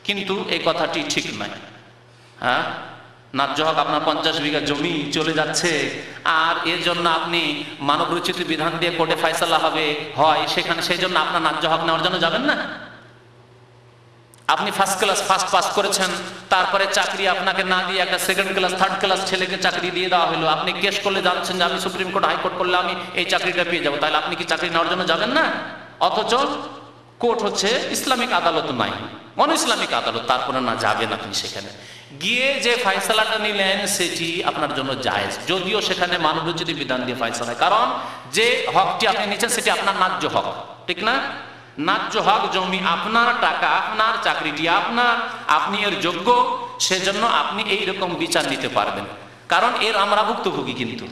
কিন্তু এই কথাটি ঠিক নয়। হ্যাঁ, ন্যায্য হক আপনার 50 বিঘা জমি চলে যাচ্ছে, আর এর জন্য আপনি মানবরচিত বিধান দিয়ে কোর্টে ফয়সালা হয় সেখানে, সেই জন্য আপনার ন্যায্য হক নেওয়ার জন্য যাবেন না। আপনি ফার্স্ট পাস করেছেন, তারপরে চাকরি আপনাকে না দিয়ে একটা সেকেন্ড ক্লাস, থার্ড ক্লাস ছেলেকে চাকরি দিয়ে দেওয়া হলো, আপনি কেস করলে জানছেন যে আমি সুপ্রিম কোর্ট, হাইকোর্ট করলে আমি এই চাকরিটা পেয়ে যাবো, তাহলে আপনি কি চাকরি নেওয়ার জন্য যাবেন না? অথচ কোর্ট হচ্ছে ইসলামিক আদালত নয়, মন ইসলামিক আদালত, তারপরে না যাবেন আপনি সেখানে গিয়ে যে ফয়সালাটা নিলেন সেটি আপনার জন্য জায়েজ, যদিও সেখানে মানবরচিত বিধান দিয়ে ফয়সালা, কারণ যে হকটি আপনি নিচ্ছেন সেটি আপনার ন্যায্য হক, ঠিক না? ন্যায্য হক, জমি আপনার, টাকা আপনার, চাকরিটি আপনার, আপনি এর যোগ্য, সেজন্য আপনি এইরকম বিচার নিতে পারবেন। কারণ এর আমরা ভুক্তভোগী, কিন্তু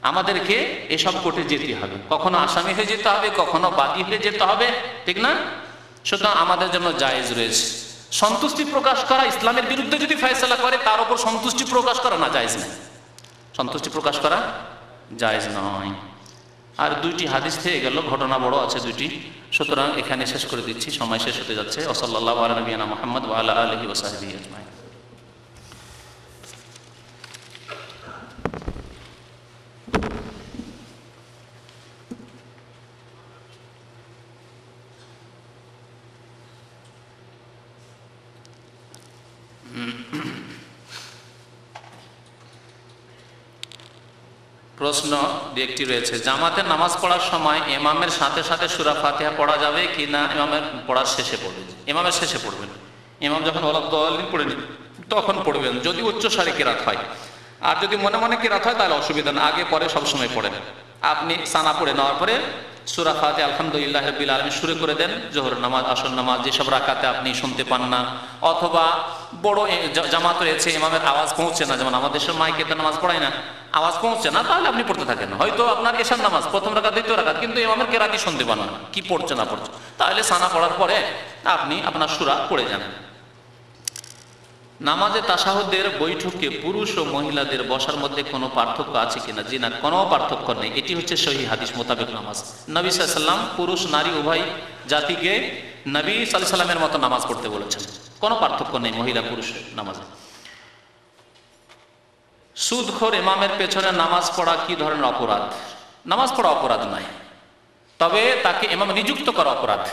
আমাদেরকে এসব কোর্টে যেতে হবে, কখনো আসামি হয়ে যেতে হবে, কখনো বাদী হয়ে যেতে হবে, ঠিক না? সুতরাং আমাদের জন্য জায়েজ রয়েছে। সন্তুষ্টি প্রকাশ করা, ইসলামের বিরুদ্ধে যদি ফয়সালা করে তার উপর সন্তুষ্টি প্রকাশ করা না জায়েজ নয়, সন্তুষ্টি প্রকাশ করা জায়েজ নয়। আর দুইটি হাদিস থেকে গেল, ঘটনা বড় আছে দুইটি, সুতরাং এখানে শেষ করে দিচ্ছি, সময় শেষ হতে যাচ্ছে। ওয়াসাল্লাল্লাহু আলা নবিয়িনা মুহাম্মদ ওয়া আলা আলিহি ওয়া সাহবিহি আজমাইন। প্রশ্ন একটি রয়েছে, জামাতে নামাজ পড়ার সময় ইমামের সাথে সাথে সূরা ফাতিহা পড়া যাবে কি না? ইমামের পড়ার শেষে পড়বেন, ইমামের শেষে পড়বেন। ইমাম যখন ওয়ালাদ-দাল্লিন পড়ে নিন তখন পড়বেন, যদি উচ্চস্বরে কিরাত হয়। আর যদি মনে মনে কিরাত হয় তাহলে অসুবিধা না, আগে পরে সবসময় পড়েন। আপনি সানা পড়ে নেওয়ার পরে সূরা ফাতিহা আলহামদুলিল্লাহি রাব্বিল আলামিন শুরু করে দেন। জোহর নামাজ, আসর নামাজ, যেসব রাকাতে আপনি শুনতে পান না, অথবা বড় জামাত রয়েছে ইমামের আওয়াজ পৌঁছে না, যেমন আমাদের দেশের মাইকেতে নামাজ পড়ায় না, আওয়াজ পৌঁছে না, তাহলে আপনি পড়তে থাকেন। হয়তো আপনার এশার নামাজ প্রথম রাকাত, দ্বিতীয় রাকাত, কিন্তু ইমামের কেরাতি শুনতে পান না, কি পড়ছে না পড়ছে, তাহলে সানা পড়ার পরে আপনি আপনার সূরা পড়ে যান। নামাজে তাশাহুদের বৈঠকে পুরুষ ও মহিলাদের বসার মধ্যে কোনো পার্থক্য আছে কিনা? জি না, কোনো পার্থক্য নেই। এটি হচ্ছে সহিহ হাদিস মোতাবেক নামাজ। নবী সাল্লাল্লাহু আলাইহি ওয়াসাল্লাম পুরুষ নারী উভয় জাতিকে নবী সাল্লাল্লাহু আলাইহি ওয়াসাল্লামের মতো নামাজ পড়তে বলেছেন, কোনো পার্থক্য নেই মহিলা পুরুষের নামাজে। সুদখোর ইমামের পেছনে নামাজ পড়া কি ধরনের অপরাধ? নামাজ পড়া অপরাধ নয়, তবে তাকে ইমাম নিযুক্ত করা অপরাধ।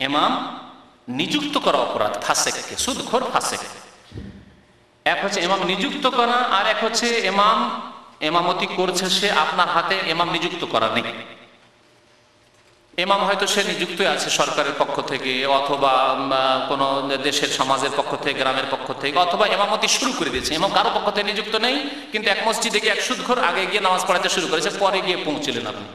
ইমাম নিযুক্ত করা অপরাধ ফাসেককে, সুদখোর ফাসেক। এক হচ্ছে ইমাম নিযুক্ত করা, আর এক হচ্ছে ইমামতি করছে সে, আপনার হাতে ইমাম নিযুক্ত করা নেই। ইমাম হয়তো সে নিযুক্ত আছে সরকারের পক্ষ থেকে, অথবা কোন দেশের সমাজের পক্ষ থেকে, গ্রামের পক্ষ থেকে, অথবা ইমামতি শুরু করে দিয়েছে, ইমাম কারো পক্ষ থেকে নিযুক্ত নেই, কিন্তু এক মসজিদে গিয়ে এক সুদখোর আগে গিয়ে নামাজ পড়াতে শুরু করেছে, পরে গিয়ে পৌঁছলেন আপনি,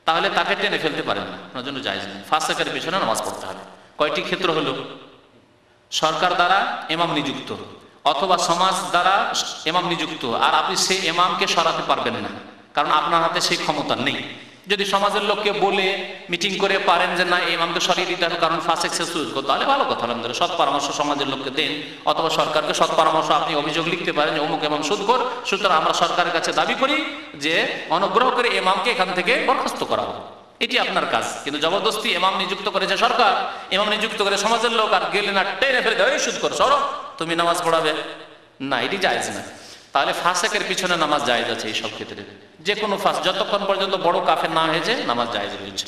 তাহলে তাকে টেনে ফেলতে পারেন না, আপনার জন্য জায়েজ নেই। ফাসেকের পেছনে নামাজ পড়তে হবে। কয়টি ক্ষেত্র হলো? সরকার দ্বারা ইমাম নিযুক্ত, অথবা সমাজ দ্বারা ইমাম নিযুক্ত, আর আপনি সেই ইমামকে সরাতে পারবেন না, কারণ আপনার হাতে সেই ক্ষমতা নেই। যদি সমাজের লোককে বলে মিটিং করে পারেন যে না ইমামকে সরিয়ে দিতে হবে কারণ ফাসেক সে সুদখোর, তাহলে ভালো কথা, আলহামদুলিল্লাহ, সৎ পরামর্শ সমাজের লোককে দেন, অথবা সরকারকে সৎ পরামর্শ, আপনি অভিযোগ লিখতে পারেন যে অমুক ইমাম সুদখোর, সুতরাং আমরা সরকারের কাছে দাবি করি যে অনুগ্রহ করে ইমামকে এখান থেকে বরখাস্ত করা হোক, এটি আপনার কাজ। কিন্তু জবরদস্তি ইমাম নিযুক্ত করেছে সরকার, ইমাম নিযুক্ত করে সমাজের লোক, আর গেলে না টেনে ফেলে দেয় সুদখোর, সরো তুমি নামাজ পড়াবে, না, এটি জায়েজ না। তাহলে ফাসেকের পিছনে নামাজ জায়েজ আছে এই সব ক্ষেত্রে, যে কোনো ফাস, যতক্ষণ পর্যন্ত বড় কাফের না হয়েছে নামাজ জায়েজ রয়েছে।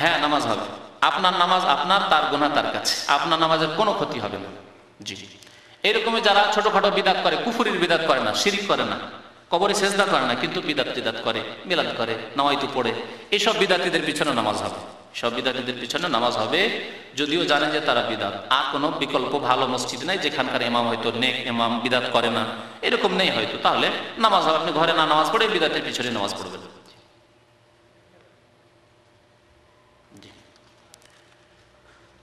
হ্যাঁ, নামাজ হবে। আপনার নামাজ আপনার, তার গুনাহ তার কাছে, আপনার নামাজের কোনো ক্ষতি হবে না। জি, এরকমই যারা ছোটখাটো বিদাত করে, কুফুরির বিদাত করে না, শিরিক করে না, কবরে সেজদা করে না, কিন্তু বিদাত করে, মিলাদ করে, নামাইতু পড়ে, এইসব বিদাতীদের পিছনে নামাজ হবে। সব বিদাতীদের পিছনে নামাজ হবে, যদিও জানে যে তারা বিদাত। আর কোনো বিকল্প ভালো মসজিদ নাই যেখানকার ইমাম হয়তো নেক ইমাম, বিদাত করে না, এরকম নেই হয়তো, তাহলে নামাজ হবে। আপনি ঘরে না নামাজ পড়ে বিদাতের পিছনে নামাজ পড়বেন।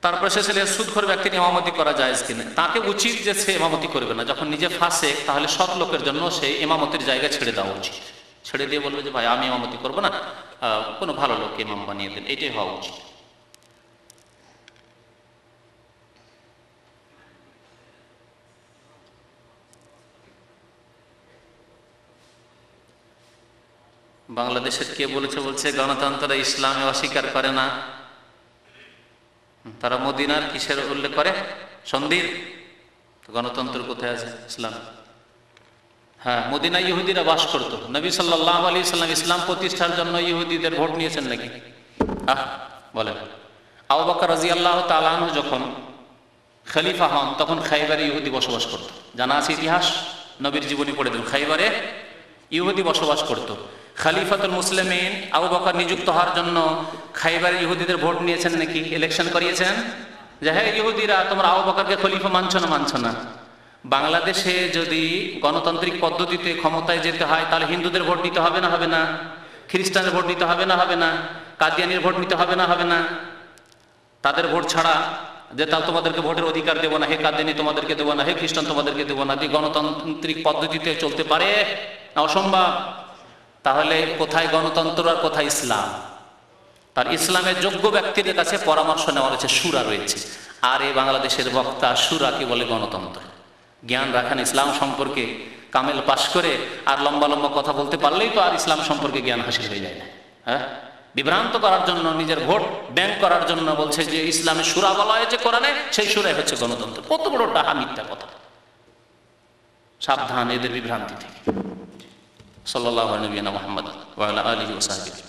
তারপরে সে ছেলে সুদখোর ব্যক্তির ইমামতি করা জায়েজ কিনা? তাকে উচিত যে সে ইমামতি করবে না। যখন নিজে ফাসেক, তাহলে সৎ লোকের জন্য সেই ইমামতির জায়গা ছেড়ে দেওয়া উচিত। ছেড়ে দিয়ে বলবে যে ভাই আমি ইমামতি করবো না, কোনো ভালো লোককে ইমাম বানিয়ে দেন, এটাই হওয়া উচিত। বাংলাদেশের কে বলছে গণতন্ত্র ইসলামে অস্বীকার করে না, তারা মদিনার কিসের উল্লেখ করে? সন্ধির। গণতন্ত্র কোথায় আছে ইসলাম? হ্যাঁ, মদিনায় ইহুদিরা বাস করতো। নবী সাল্লাল্লাহু আলাইহি সাল্লাম ইসলাম প্রতিষ্ঠার জন্য ইহুদিদের ভোট নিয়েছেন নাকি? বলেন। আবু বকর রাদিয়াল্লাহু তাআলা আনহু যখন খলিফা হন, তখন খাইবারে ইহুদি বসবাস করত। জানা আছে ইতিহাস, নবীর জীবনী পড়ে দেন। খাইবারে ইহুদি বসবাস করত। খলিফাতুল মুসলিমিন আবু বকর নিযুক্ত হওয়ার জন্য খাইবারে ইহুদিদের ভোট নিয়েছেন নাকি? ইলেকশন করিয়েছেন যে হ্যাঁ ইহুদিরা তোমরা আবু বকরকে খলিফা মানছো না। বাংলাদেশে যদি গণতান্ত্রিক পদ্ধতিতে ক্ষমতায় যেতে হয়, তাহলে হিন্দুদের ভোট নিতে হবে না? খ্রিস্টানের ভোট নিতে হবে না? কাদিয়ানির ভোট নিতে হবে না? তাদের ভোট ছাড়া যে তাহলে তোমাদেরকে ভোটের অধিকার দেবো না, হে কাদিয়ানি তোমাদেরকে দেবো না, হে খ্রিস্টান তোমাদেরকে দেবো না, দিয়ে গণতান্ত্রিক পদ্ধতিতে চলতে পারে? অসম্ভব। তাহলে কোথায় গণতন্ত্র আর কোথায় ইসলাম? তার ইসলামের যোগ্য ব্যক্তিদের কাছে পরামর্শ নেওয়া রয়েছে, শুরা রয়েছে। আর এই বাংলাদেশের বক্তা শুরাকে বলে গণতন্ত্র। জ্ঞান রাখেন ইসলাম সম্পর্কে, কামেল পাশ করে আর লম্বা কথা বলতে পারলেই তো আর ইসলাম সম্পর্কে জ্ঞান হাসিল হয়ে যায় না। হ্যাঁ, বিভ্রান্ত করার জন্য, নিজের ভোট ব্যাংক করার জন্য বলছে যে ইসলামে শুরা বলা হয়েছে কোরআনে, সেই শুরাই হচ্ছে গণতন্ত্র। কত বড় ডাহা মিথ্যা কথা। সাবধান এদের বিভ্রান্তি থেকে। সাল্লাল্লাহু আলাইহি ওয়া সাল্লাম ওয়া আলা আলিহি ওয়া সাহবিহি।